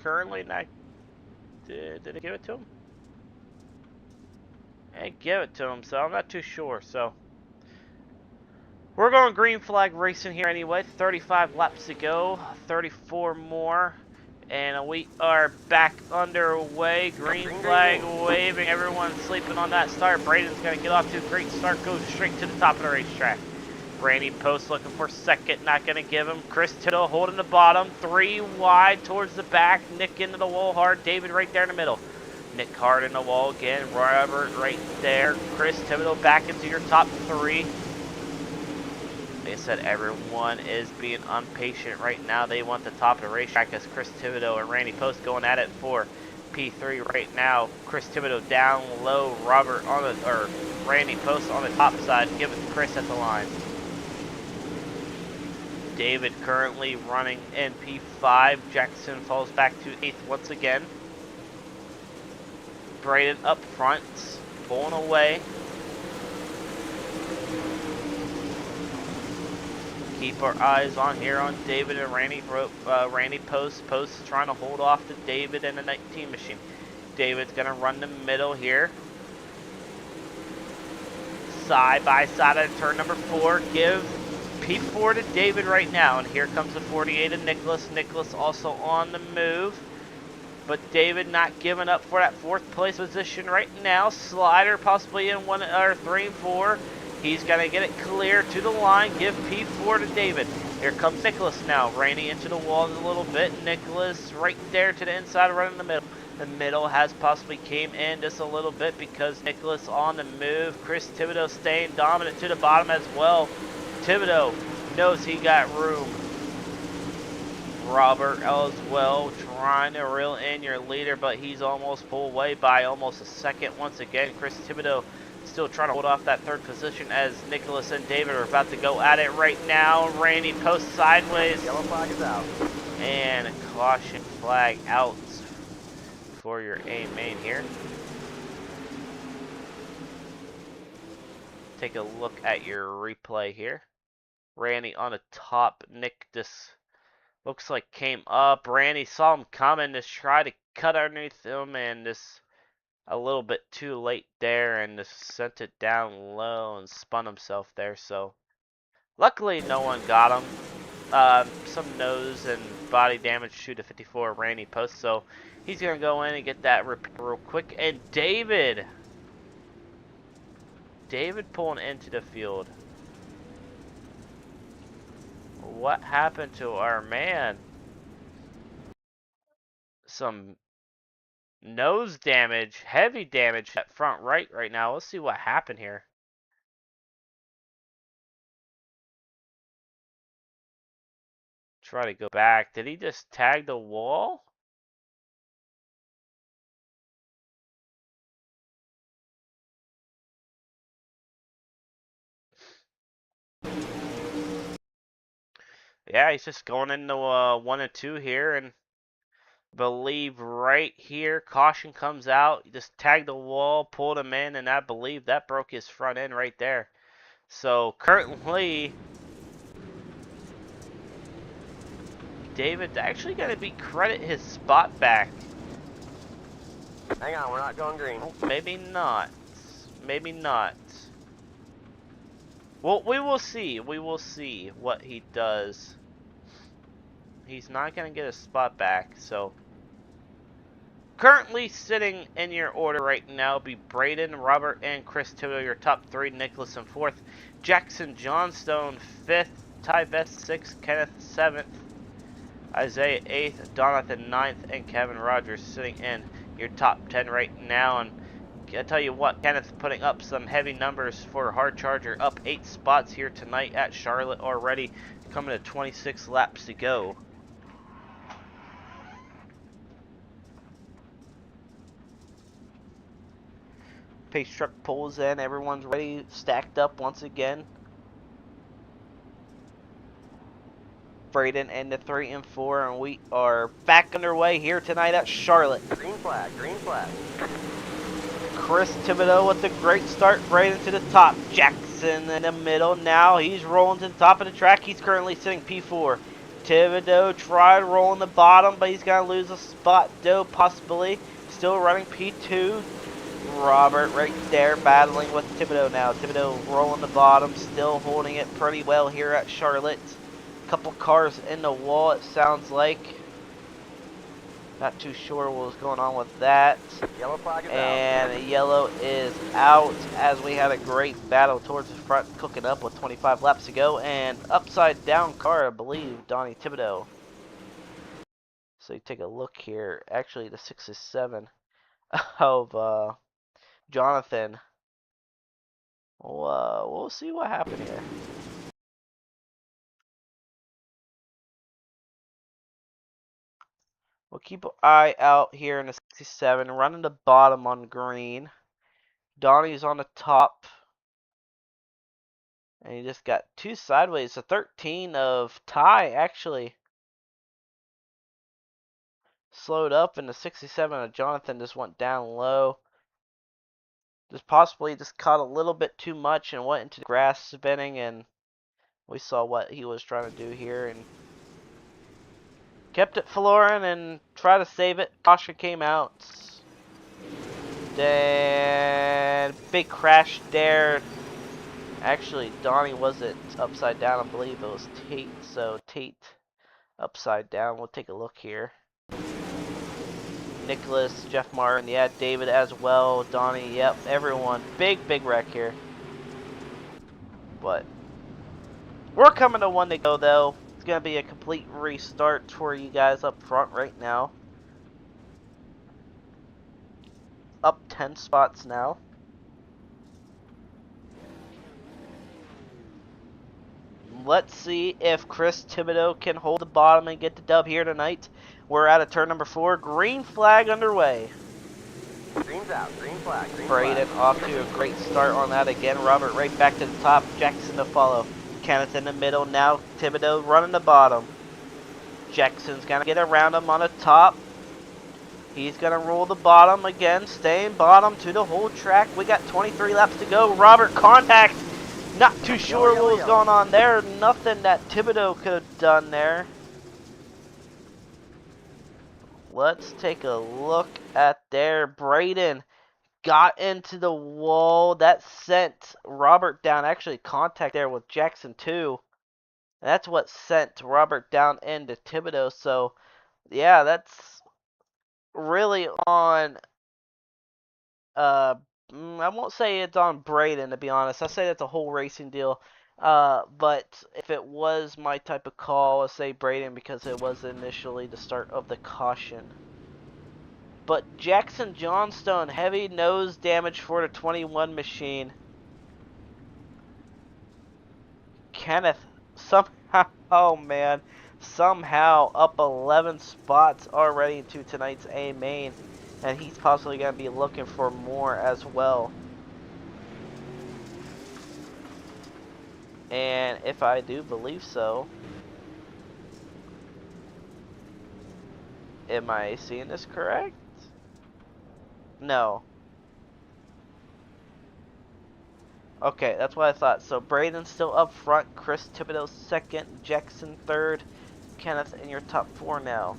Currently not. Did it give it to him? I give it to him, so I'm not too sure. So we're going green flag racing here anyway. 35 laps to go, 34 more, and we are back underway. Green flag waving. Everyone's sleeping on that start. Braden's gonna get off to a great start. Goes straight to the top of the racetrack. Randy Post looking for second, not going to give him. Chris Tittle holding the bottom, 3 wide towards the back. Nick into the wall hard. David right there in the middle. Nick hard in the wall again. Robert right there. Chris Tittle back into your top 3. Like I said, everyone is being impatient right now. They want the top of the racetrack as Chris Thibodeau and Randy Post going at it for P3 right now. Chris Thibodeau down low. Robert on the, or Randy Post on the top side, giving Chris at the line. David currently running in P5. Jackson falls back to 8th once again. Braden up front, pulling away. Keep our eyes on here on David and Randy. Randy Post trying to hold off to David and the 19 machine. David's gonna run the middle here. Side by side at turn number 4. Give P4 to David right now, and here comes the 48 of Nicholas. Nicholas also on the move, but David not giving up for that 4th place position right now. Slider possibly in 1 or 3 and 4. He's gonna get it clear to the line. Give P4 to David. Here comes Nicholas now, reining into the walls a little bit. Nicholas right there to the inside, running the middle. The middle has possibly came in just a little bit because Nicholas on the move. Chris Thibodeau staying dominant to the bottom as well. Thibodeau knows he got room. Robert as well trying to reel in your leader, but he's almost pulled away by almost a second once again. Chris Thibodeau Still trying to hold off that third position as Nicholas and David are about to go at it right now. Randy posts sideways. Yellow flag is out. And a caution flag out for your A main here. Take a look at your replay here. Randy on the top. Nick just looks like came up. Randy saw him coming, just tried to cut underneath him and just a little bit too late there and just sent it down low and spun himself there. So luckily no one got him. Some nose and body damage to the 54 Randy post. So he's going to go in and get that real quick. And David pulling into the field. What happened to our man? Some nose damage, heavy damage at front right now. Let's see what happened here. Try to go back. Did he just tag the wall? Yeah, he's just going into 1 and 2 here, and believe right here, caution comes out. He just tagged the wall, pulled him in, and I believe that broke his front end right there. So currently, David's actually going to be credit his spot back. Hang on, we're not going green. Oh, maybe not. Maybe not. Well, we will see. We will see what he does. He's not going to get a spot back, so currently sitting in your order right now be Braden, Robert, and Chris Thibodeau, your top 3. Nicholas in 4th. Jackson Johnstone 5th. Ty Best 6th. Kenneth 7th. Isaiah 8th. Donathan 9th. And Kevin Rogers sitting in your top 10 right now. And I tell you what, Kenneth putting up some heavy numbers for Hard Charger. Up 8 spots here tonight at Charlotte already. Coming to 26 laps to go. Pace truck pulls in, everyone's ready, stacked up once again. Braden in the 3 and 4, and we are back underway here tonight at Charlotte. Green flag, green flag. Chris Thibodeau with a great start, Braden to the top. Jackson in the middle now, he's rolling to the top of the track. He's currently sitting P4. Thibodeau tried rolling the bottom, but he's going to lose a spot, though, possibly. Still running P2. Robert right there battling with Thibodeau now. Thibodeau rolling the bottom, still holding it pretty well here at Charlotte. Couple cars in the wall, it sounds like. Not too sure what was going on with that. Yellow flag is out. And yellow is out as we had a great battle towards the front, cooking up with 25 laps to go. And upside down car, I believe, Donnie Thibodeau. So you take a look here. Actually, the 67 of Jonathan. We'll see what happened here. We'll keep an eye out here in the 67. Running the bottom on green. Donnie's on the top. And he just got 2 sideways. A 13 of Ty, actually. Slowed up, and the 67 of Jonathan just went down low. Just possibly just caught a little bit too much and went into the grass spinning, and we saw what he was trying to do here and kept it flooring and tried to save it. Caution came out. Then big crash there. Actually, Donnie wasn't upside down. I believe it was Tate. So Tate upside down. We'll take a look here. Nicholas, Jeff Martin, yeah, David as well, Donnie, yep, everyone. Big wreck here. But we're coming to 1 to go, though. It's going to be a complete restart for you guys up front right now. Up 10 spots now. Let's see if Chris Thibodeau can hold the bottom and get the dub here tonight. We're at a turn number 4. Green flag underway. Green's out. Green flag. Green Braden flag. off to a great start on that again. Robert right back to the top. Jackson to follow. Kenneth in the middle. Now Thibodeau running the bottom. Jackson's going to get around him on the top. He's going to roll the bottom again. Staying bottom to the whole track. We got 23 laps to go. Robert, contact. Not too sure what was going on there. Nothing that Thibodeau could have done there. Let's take a look at there. Braden got into the wall. That sent Robert down. Actually, contact there with Jackson too. That's what sent Robert down into Thibodeau. So, yeah, that's really on. Uh, I won't say it's on Braden, to be honest. I say that's a whole racing deal. But if it was my type of call, I'll say Braden because it was initially the start of the caution. But Jackson Johnstone, heavy nose damage for the 21 machine. Kenneth, somehow, oh man, somehow up 11 spots already into tonight's A main. And he's possibly going to be looking for more as well. And if I do believe so, am I seeing this correct? No. Okay, that's what I thought. So Braden's still up front, Chris Thibodeau second, Jackson third, Kenneth in your top four now.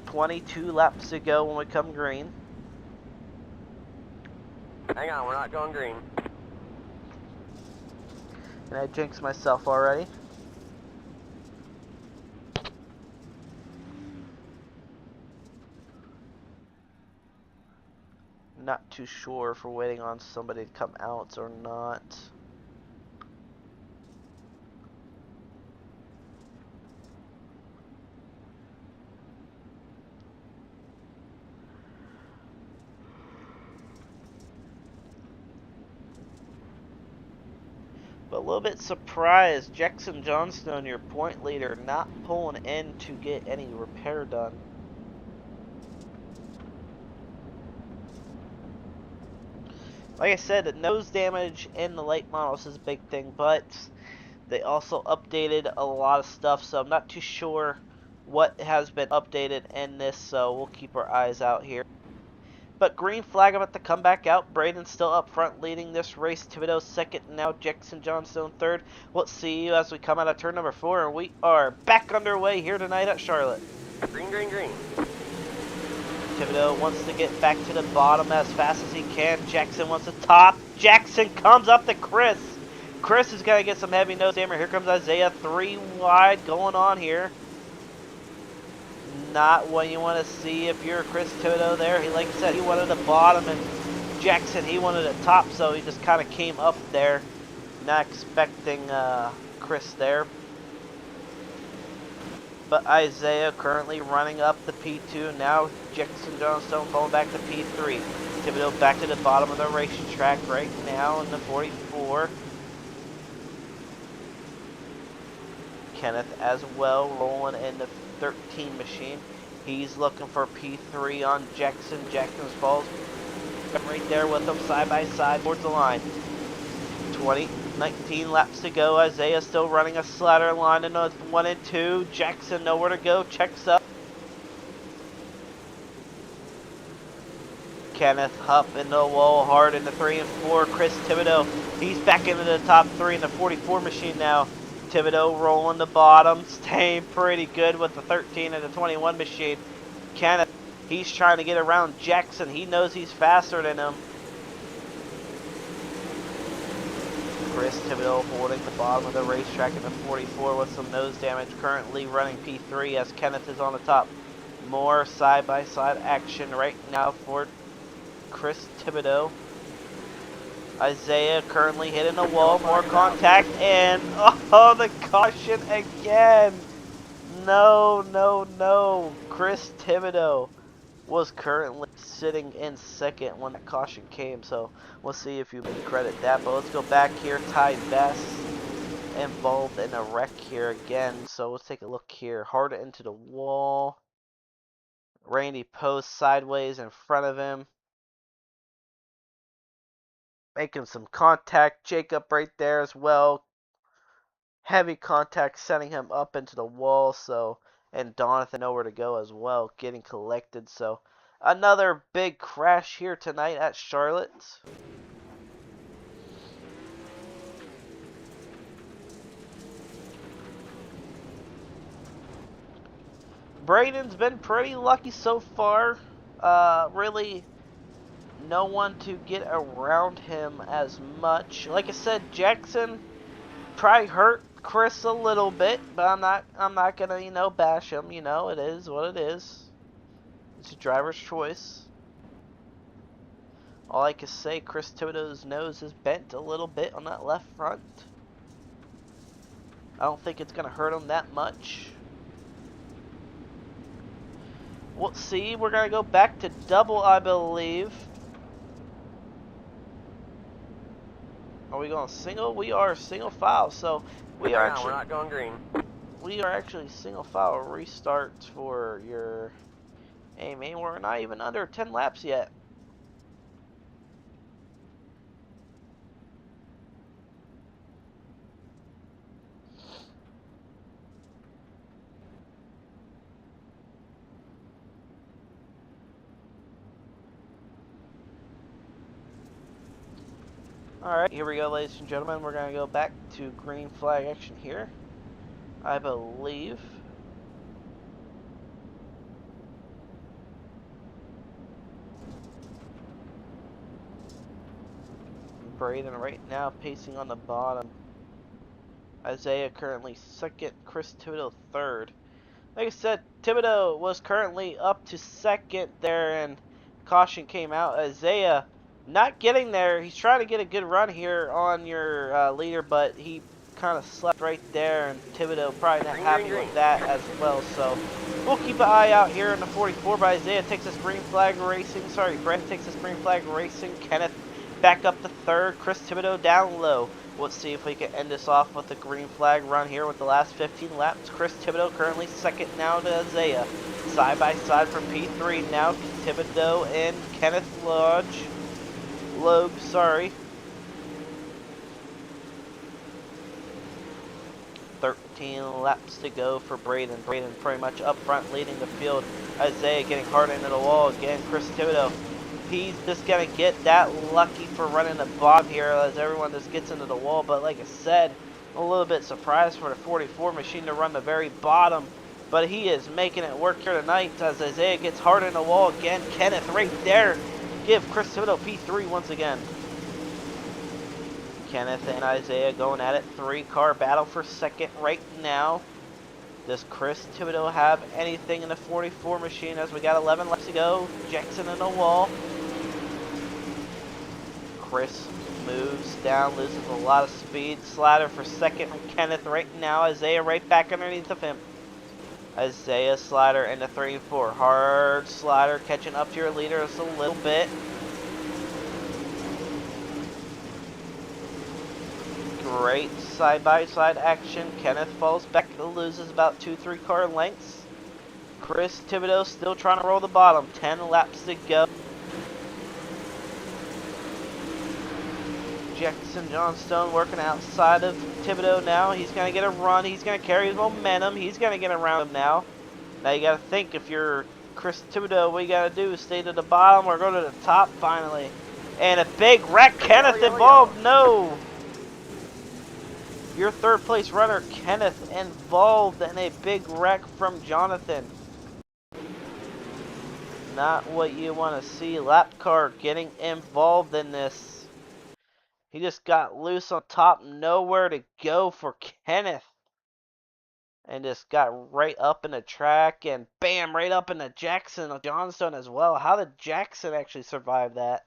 22 laps to go when we come green. Hang on, we're not going green. And I jinxed myself already. Not too sure if we're waiting on somebody to come out or not. But a little bit surprised, Jackson Johnstone, your point leader, not pulling in to get any repair done. Like I said, the nose damage in the late models is a big thing, but they also updated a lot of stuff, so I'm not too sure what has been updated in this, so we'll keep our eyes out here. But green flag about to come back out. Braden's still up front leading this race. Thibodeau second, now Jackson Johnstone third. We'll see you as we come out of turn number 4, and we are back underway here tonight at Charlotte. Green, green, green. Thibodeau wants to get back to the bottom as fast as he can. Jackson wants to top. Jackson comes up to Chris. Chris is going to get some heavy nose damage. Here comes Isaiah, 3 wide going on here. Not what you want to see if you're Chris Thibodeau there. He, like I said, he wanted the bottom, and Jackson, he wanted the top, so he just kind of came up there. Not expecting Chris there. But Isaiah currently running up the P2. Now Jackson Johnstone falling back to P3. Thibodeau back to the bottom of the racetrack right now in the 44. Kenneth as well rolling in the 13 machine. He's looking for P3 on Jackson. Jackson's falls right there with them side by side towards the line. 19 laps to go. Isaiah still running a slider line in the 1 and 2. Jackson nowhere to go. Checks up. Kenneth up in the wall hard in the 3 and 4. Chris Thibodeau, he's back into the top 3 in the 44 machine now. Thibodeau rolling the bottom, staying pretty good with the 13 and the 21 machine. Kenneth, he's trying to get around Jackson. He knows he's faster than him. Chris Thibodeau holding the bottom of the racetrack in the 44 with some nose damage. Currently running P3 as Kenneth is on the top. More side-by-side action right now for Chris Thibodeau. Isaiah currently hitting the wall. More contact, and oh, the caution again. No, no, no. Chris Thibodeau was currently sitting in second when that caution came, so we'll see if you can credit that. But let's go back here. Ty Best involved in a wreck here again, so let's take a look here. Hard into the wall. Randy Post sideways in front of him. making some contact. Jacob right there as well. Heavy contact, sending him up into the wall. So, and Donathan nowhere to go as well, getting collected. So, another big crash here tonight at Charlotte. Braden's been pretty lucky so far. Really, no one to get around him as much. Like I said, Jackson probably hurt Chris a little bit, but I'm not gonna, bash him. It is what it is. It's a driver's choice. All I can say, Chris Thibodeau's nose is bent a little bit on that left front. I don't think it's gonna hurt him that much. We'll see. We're gonna go back to double, I believe. Are we going single? We are single file, so we are Hang on, we're not going green. We are actually single file restart for your aim. We're not even under 10 laps yet. Alright, here we go, ladies and gentlemen. We're going to go back to green flag action here, I believe. Braden right now pacing on the bottom. Isaiah currently second, Chris Thibodeau third. Like I said, Thibodeau was currently up to second there, and caution came out. Isaiah not getting there. He's trying to get a good run here on your leader, but he kind of slept right there, and Thibodeau probably not happy with that as well. So we'll keep an eye out here in the 44 by Isaiah. Texas Green Flag Racing. Sorry, Brent Texas Green Flag Racing. Kenneth back up to third. Chris Thibodeau down low. Let's see if we can end this off with a green flag run here with the last 15 laps. Chris Thibodeau currently second now to Isaiah. Side by side from P3 now. Thibodeau and Kenneth Logue, sorry. 13 laps to go for Braden. Braden pretty much up front leading the field. Isaiah getting hard into the wall again. Chris Thibodeau. He's just going to get that lucky for running the bottom here as everyone just gets into the wall. But like I said, I'm a little bit surprised for the 44 machine to run the very bottom. But he is making it work here tonight as Isaiah gets hard in the wall again. Kenneth right there. Give Chris Thibodeau P3 once again. Kenneth and Isaiah going at it. 3-car battle for second right now. Does Chris Thibodeau have anything in the 44 machine as we got 11 laps to go? Jackson in the wall. Chris moves down, loses a lot of speed. Slider for second from Kenneth right now. Isaiah right back underneath of him. Isaiah slider into 3 and 4. Hard slider catching up to your leader just a little bit. Great side-by-side action. Kenneth falls back and loses about 2-3 car lengths. Chris Thibodeau still trying to roll the bottom. 10 laps to go. Jackson Johnstone working outside of Thibodeau now. He's going to get a run. He's going to carry his momentum. He's going to get around him now. Now you got to think, if you're Chris Thibodeau, what you got to do is stay to the bottom or go to the top finally. And a big wreck. Kenneth involved. No. Your third place runner, Kenneth, involved in a big wreck from Jonathan. Not what you want to see. Lap car getting involved in this. He just got loose on top. Nowhere to go for Kenneth. And just got right up in the track. And bam, right up in the Jackson Johnstone as well. How did Jackson actually survive that?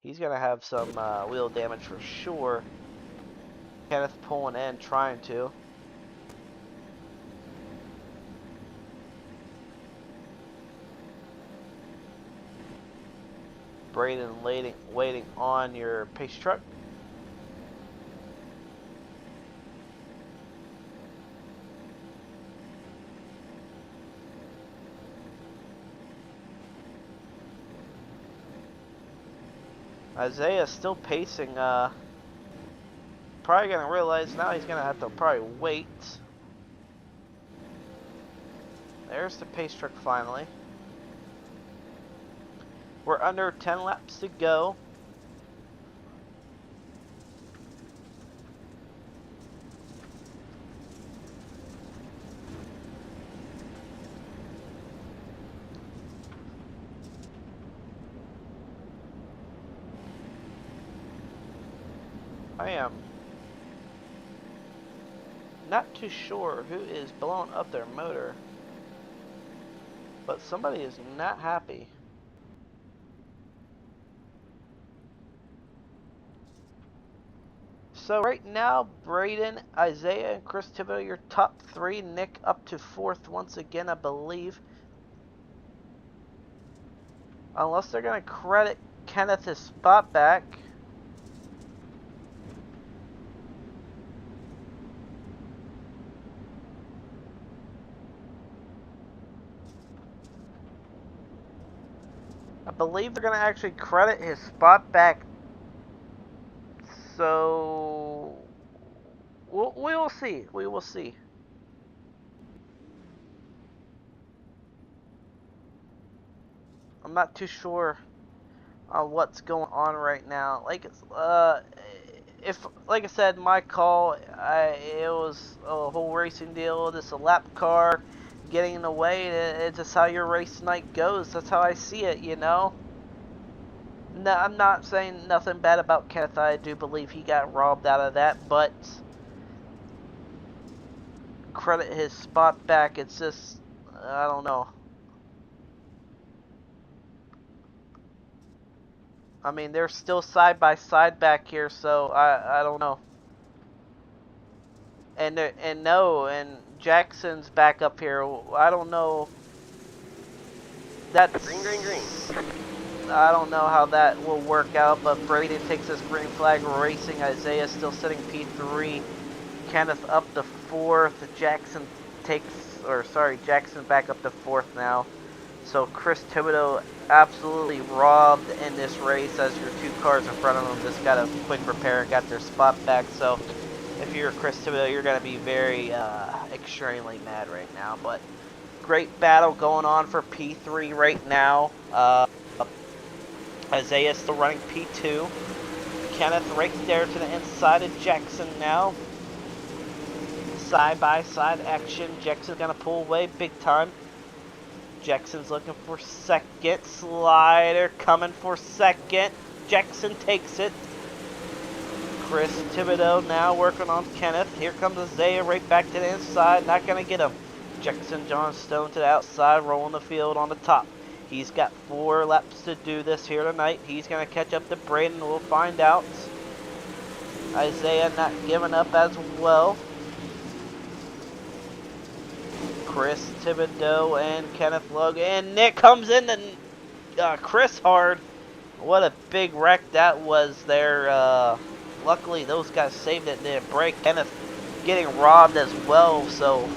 He's going to have some wheel damage for sure. Kenneth pulling in, trying to. Braden waiting on your pace truck. Isaiah's still pacing. Probably gonna realize now he's gonna have to probably wait. There's the pace truck finally. We're under 10 laps to go. I am not too sure who is blowing up their motor, but somebody is not happy. So right now, Braden, Isaiah, and Chris Thibodeau, your top three. Nick up to fourth once again, I believe. Unless they're going to credit Kenneth his spot back. I believe they're going to actually credit his spot back. So we will see. We will see. I'm not too sure on what's going on right now. Like like I said, my call, it was a whole racing deal. This a lap car getting in the way. It's just how your race night goes. That's how I see it, you know. No, I'm not saying nothing bad about Kenneth. I do believe he got robbed out of that, but credit his spot back. It's just, I don't know. I mean, they're still side by side back here, so I don't know. And Jackson's back up here. I don't know. That's Green, green, green. I don't know how that will work out, but Brady takes this green flag racing. Isaiah still sitting P3. Kenneth up to fourth. Jackson Jackson back up to fourth now. So Chris Thibodeau absolutely robbed in this race as your two cars in front of him just got a quick repair and got their spot back. So if you're Chris Thibodeau, you're going to be very extremely mad right now. But great battle going on for P3 right now. Isaiah still running P2. Kenneth right there to the inside of Jackson now. Side by side action. Jackson's going to pull away big time. Jackson's looking for second. Slider coming for second. Jackson takes it. Chris Thibodeau now working on Kenneth. Here comes Isaiah right back to the inside. Not going to get him. Jackson Johnstone to the outside, rolling the field on the top. He's got 4 laps to do this here tonight. He's going to catch up to Braden. We'll find out. Isaiah not giving up as well. Chris Thibodeau and Kenneth Legaue. And Nick comes in and Chris hard. What a big wreck that was there. Luckily, those guys saved it and didn't break. Kenneth getting robbed as well. So,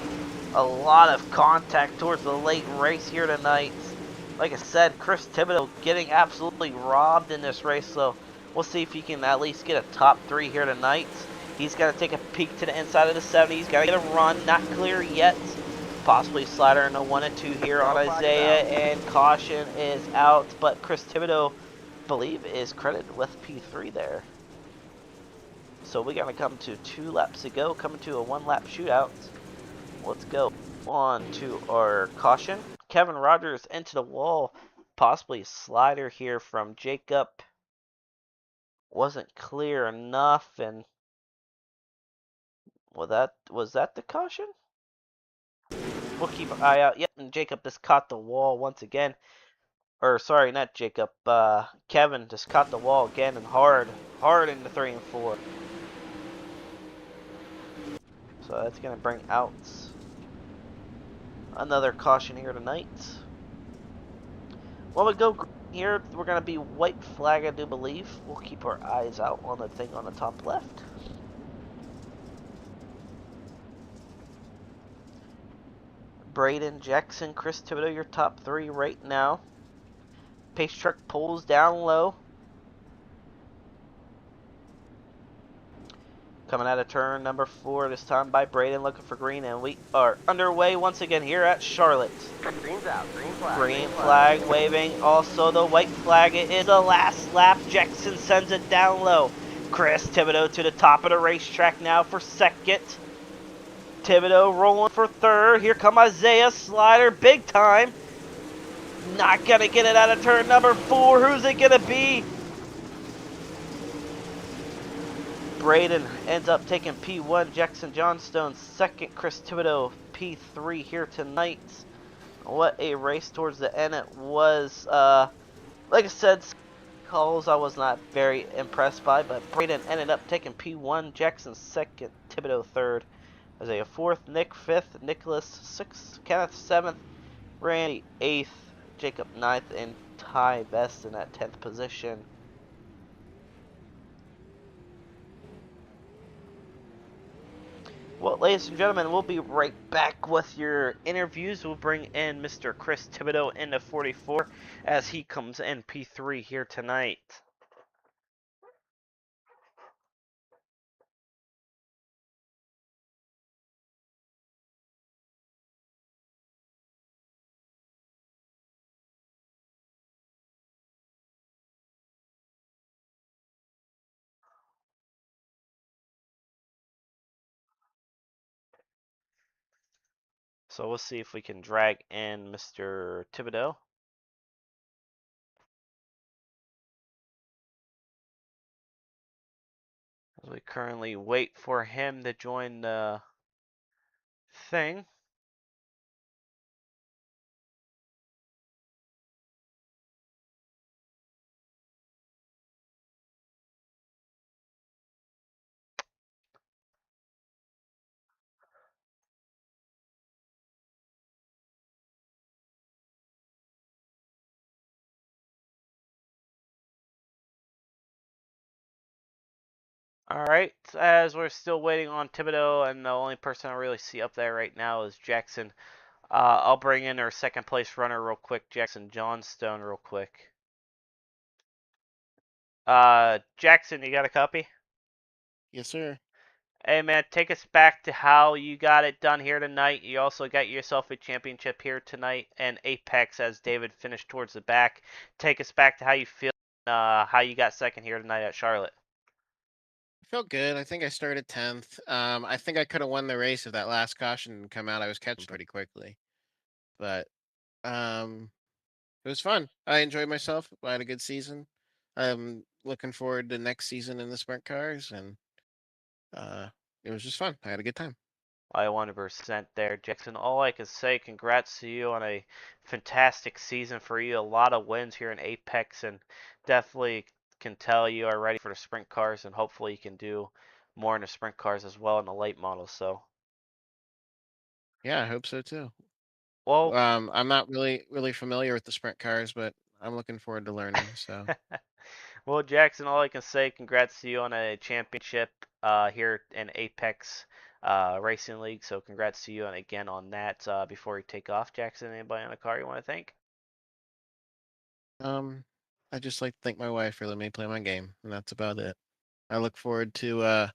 a lot of contact towards the late race here tonight. Like I said, Chris Thibodeau getting absolutely robbed in this race. So, we'll see if he can at least get a top 3 here tonight. He's got to take a peek to the inside of the 70. He's got to get a run. Not clear yet. Possibly slider in a 1 and 2 here on Isaiah, and caution is out, but Chris Thibodeau, I believe, is credited with P3 there. So we're going to come to 2 laps to go, coming to a 1 lap shootout. Let's go on to our caution. Kevin Rogers into the wall, possibly slider here from Jacob. Wasn't clear enough, and was that the caution? We'll keep an eye out. Yep, and Jacob just caught the wall once again. Or, sorry, not Jacob. Kevin just caught the wall again and hard into 3 and 4. So that's going to bring out another caution here tonight. When we go here, we're going to be white flag, I do believe. We'll keep our eyes out on the thing on the top left. Braden, Jackson, Chris Thibodeau, your top 3 right now. Pace truck pulls down low. Coming out of turn number 4, this time by Braden, looking for green, and we are underway once again here at Charlotte. Green's out. Green flag. Green flag waving, also the white flag. It is the last lap. Jackson sends it down low. Chris Thibodeau to the top of the racetrack now for second. Thibodeau rolling for third. Here come Isaiah Slider, big time. Not gonna get it out of turn number 4. Who's it gonna be? Braden ends up taking P1. Jackson Johnstone second. Chris Thibodeau P3 here tonight. What a race towards the end it was. Like I said, calls I was not very impressed by, but Braden ended up taking P1. Jackson second. Thibodeau third. Isaiah fourth. Nick fifth. Nicholas sixth. Kenneth seventh. Randy eighth. Jacob ninth. And Ty Best in that 10th position. Well, ladies and gentlemen, we'll be right back with your interviews. We'll bring in Mr. Chris Thibodeau into 44 as he comes in P3 here tonight. So we'll see if we can drag in Mr. Thibodeau. As we currently wait for him to join the thing. Alright, as we're still waiting on Thibodeau, and the only person I really see up there right now is Jackson. I'll bring in our second place runner real quick, Jackson Johnstone, real quick. Jackson, you got a copy? Yes, sir. Hey man, take us back to how you got it done here tonight. You also got yourself a championship here tonight and Apex as David finished towards the back. Take us back to how you feel, how you got second here tonight at Charlotte. I felt good. I think I started 10th. I think I could have won the race if that last caution didn't come out. I was catching pretty quickly, but um, it was fun. I enjoyed myself. I had a good season. I'm looking forward to next season in the sprint cars, and uh, it was just fun. I had a good time. I 100% there, Jackson. All I can say, congrats to you on a fantastic season for you. A lot of wins here in Apex, and definitely can tell you are ready for the sprint cars, and hopefully you can do more in the sprint cars as well in the late models. So, Yeah, I hope so too. well, I'm not really familiar with the sprint cars, but I'm looking forward to learning. So well, Jackson, all I can say, congrats to you on a championship here in Apex Racing League. So, congrats to you and again on that. Before we take off, Jackson, anybody on the car you want to thank? um, I just like to thank my wife for letting me play my game, and that's about it. I look forward to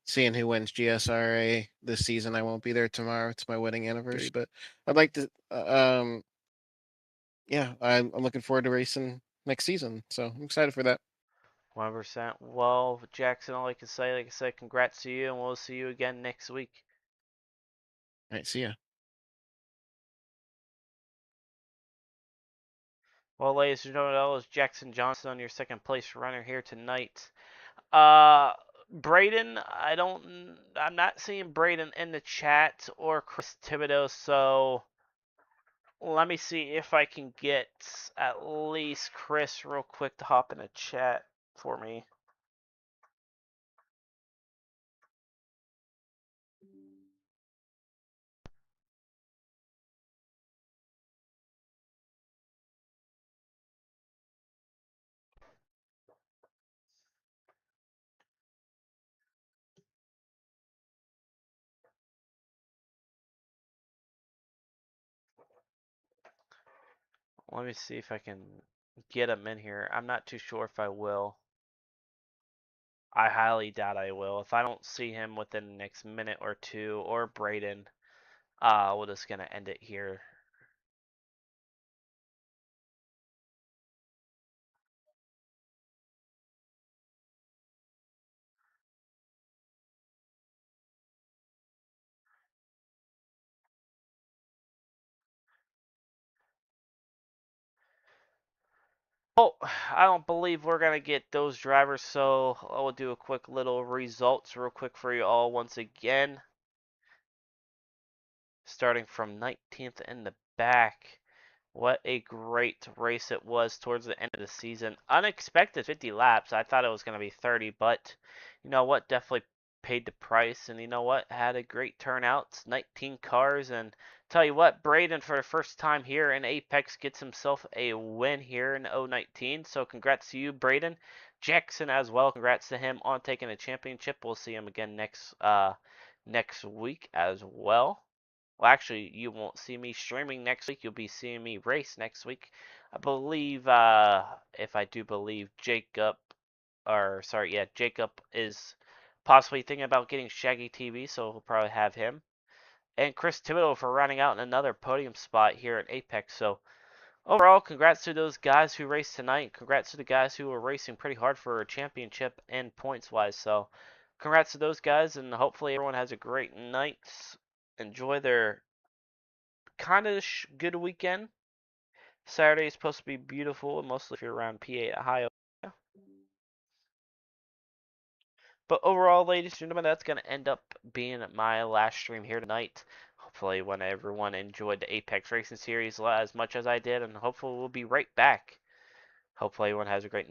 seeing who wins GSRA this season. I won't be there tomorrow. It's my wedding anniversary, but I'd like to. Yeah, I'm looking forward to racing next season. So I'm excited for that. 100%. Well, Jackson, all I can say, like I said, congrats to you, and we'll see you again next week. All right, see ya. Well, ladies and gentlemen, that was Jackson Johnson, your second place runner here tonight. Braden, I'm not seeing Braden in the chat or Chris Thibodeau, so let me see if I can get at least Chris real quick to hop in the chat for me. Let me see if I can get him in here. I'm not too sure if I will. I highly doubt I will. If I don't see him within the next minute or two, or Braden, we're just gonna end it here. Oh, I don't believe we're gonna get those drivers, so I'll do a quick little results real quick for you all once again. Starting from 19th in the back. What a great race it was towards the end of the season. Unexpected 50 laps. I thought it was going to be 30, but you know what? Definitely paid the price. And you know what? Had a great turnout. 19 cars. And tell you what, Braden, for the first time here in Apex, gets himself a win here in 019. So congrats to you, Braden. Jackson as well. Congrats to him on taking the championship. We'll see him again next week as well. Well, actually, you won't see me streaming next week. You'll be seeing me race next week. I believe, if I do believe, Jacob is possibly thinking about getting Shaggy TV, so we'll probably have him. And Chris Thibodeau for running out in another podium spot here at Apex. So overall, congrats to those guys who raced tonight. Congrats to the guys who were racing pretty hard for a championship and points-wise. So congrats to those guys, and hopefully everyone has a great night. Enjoy their kind of good weekend. Saturday is supposed to be beautiful, mostly if you're around PA, Ohio. But overall, ladies and gentlemen, that's going to end up being my last stream here tonight. Hopefully, when everyone enjoyed the Apex Racing Series as much as I did, and hopefully we'll be right back. Hopefully everyone has a great night.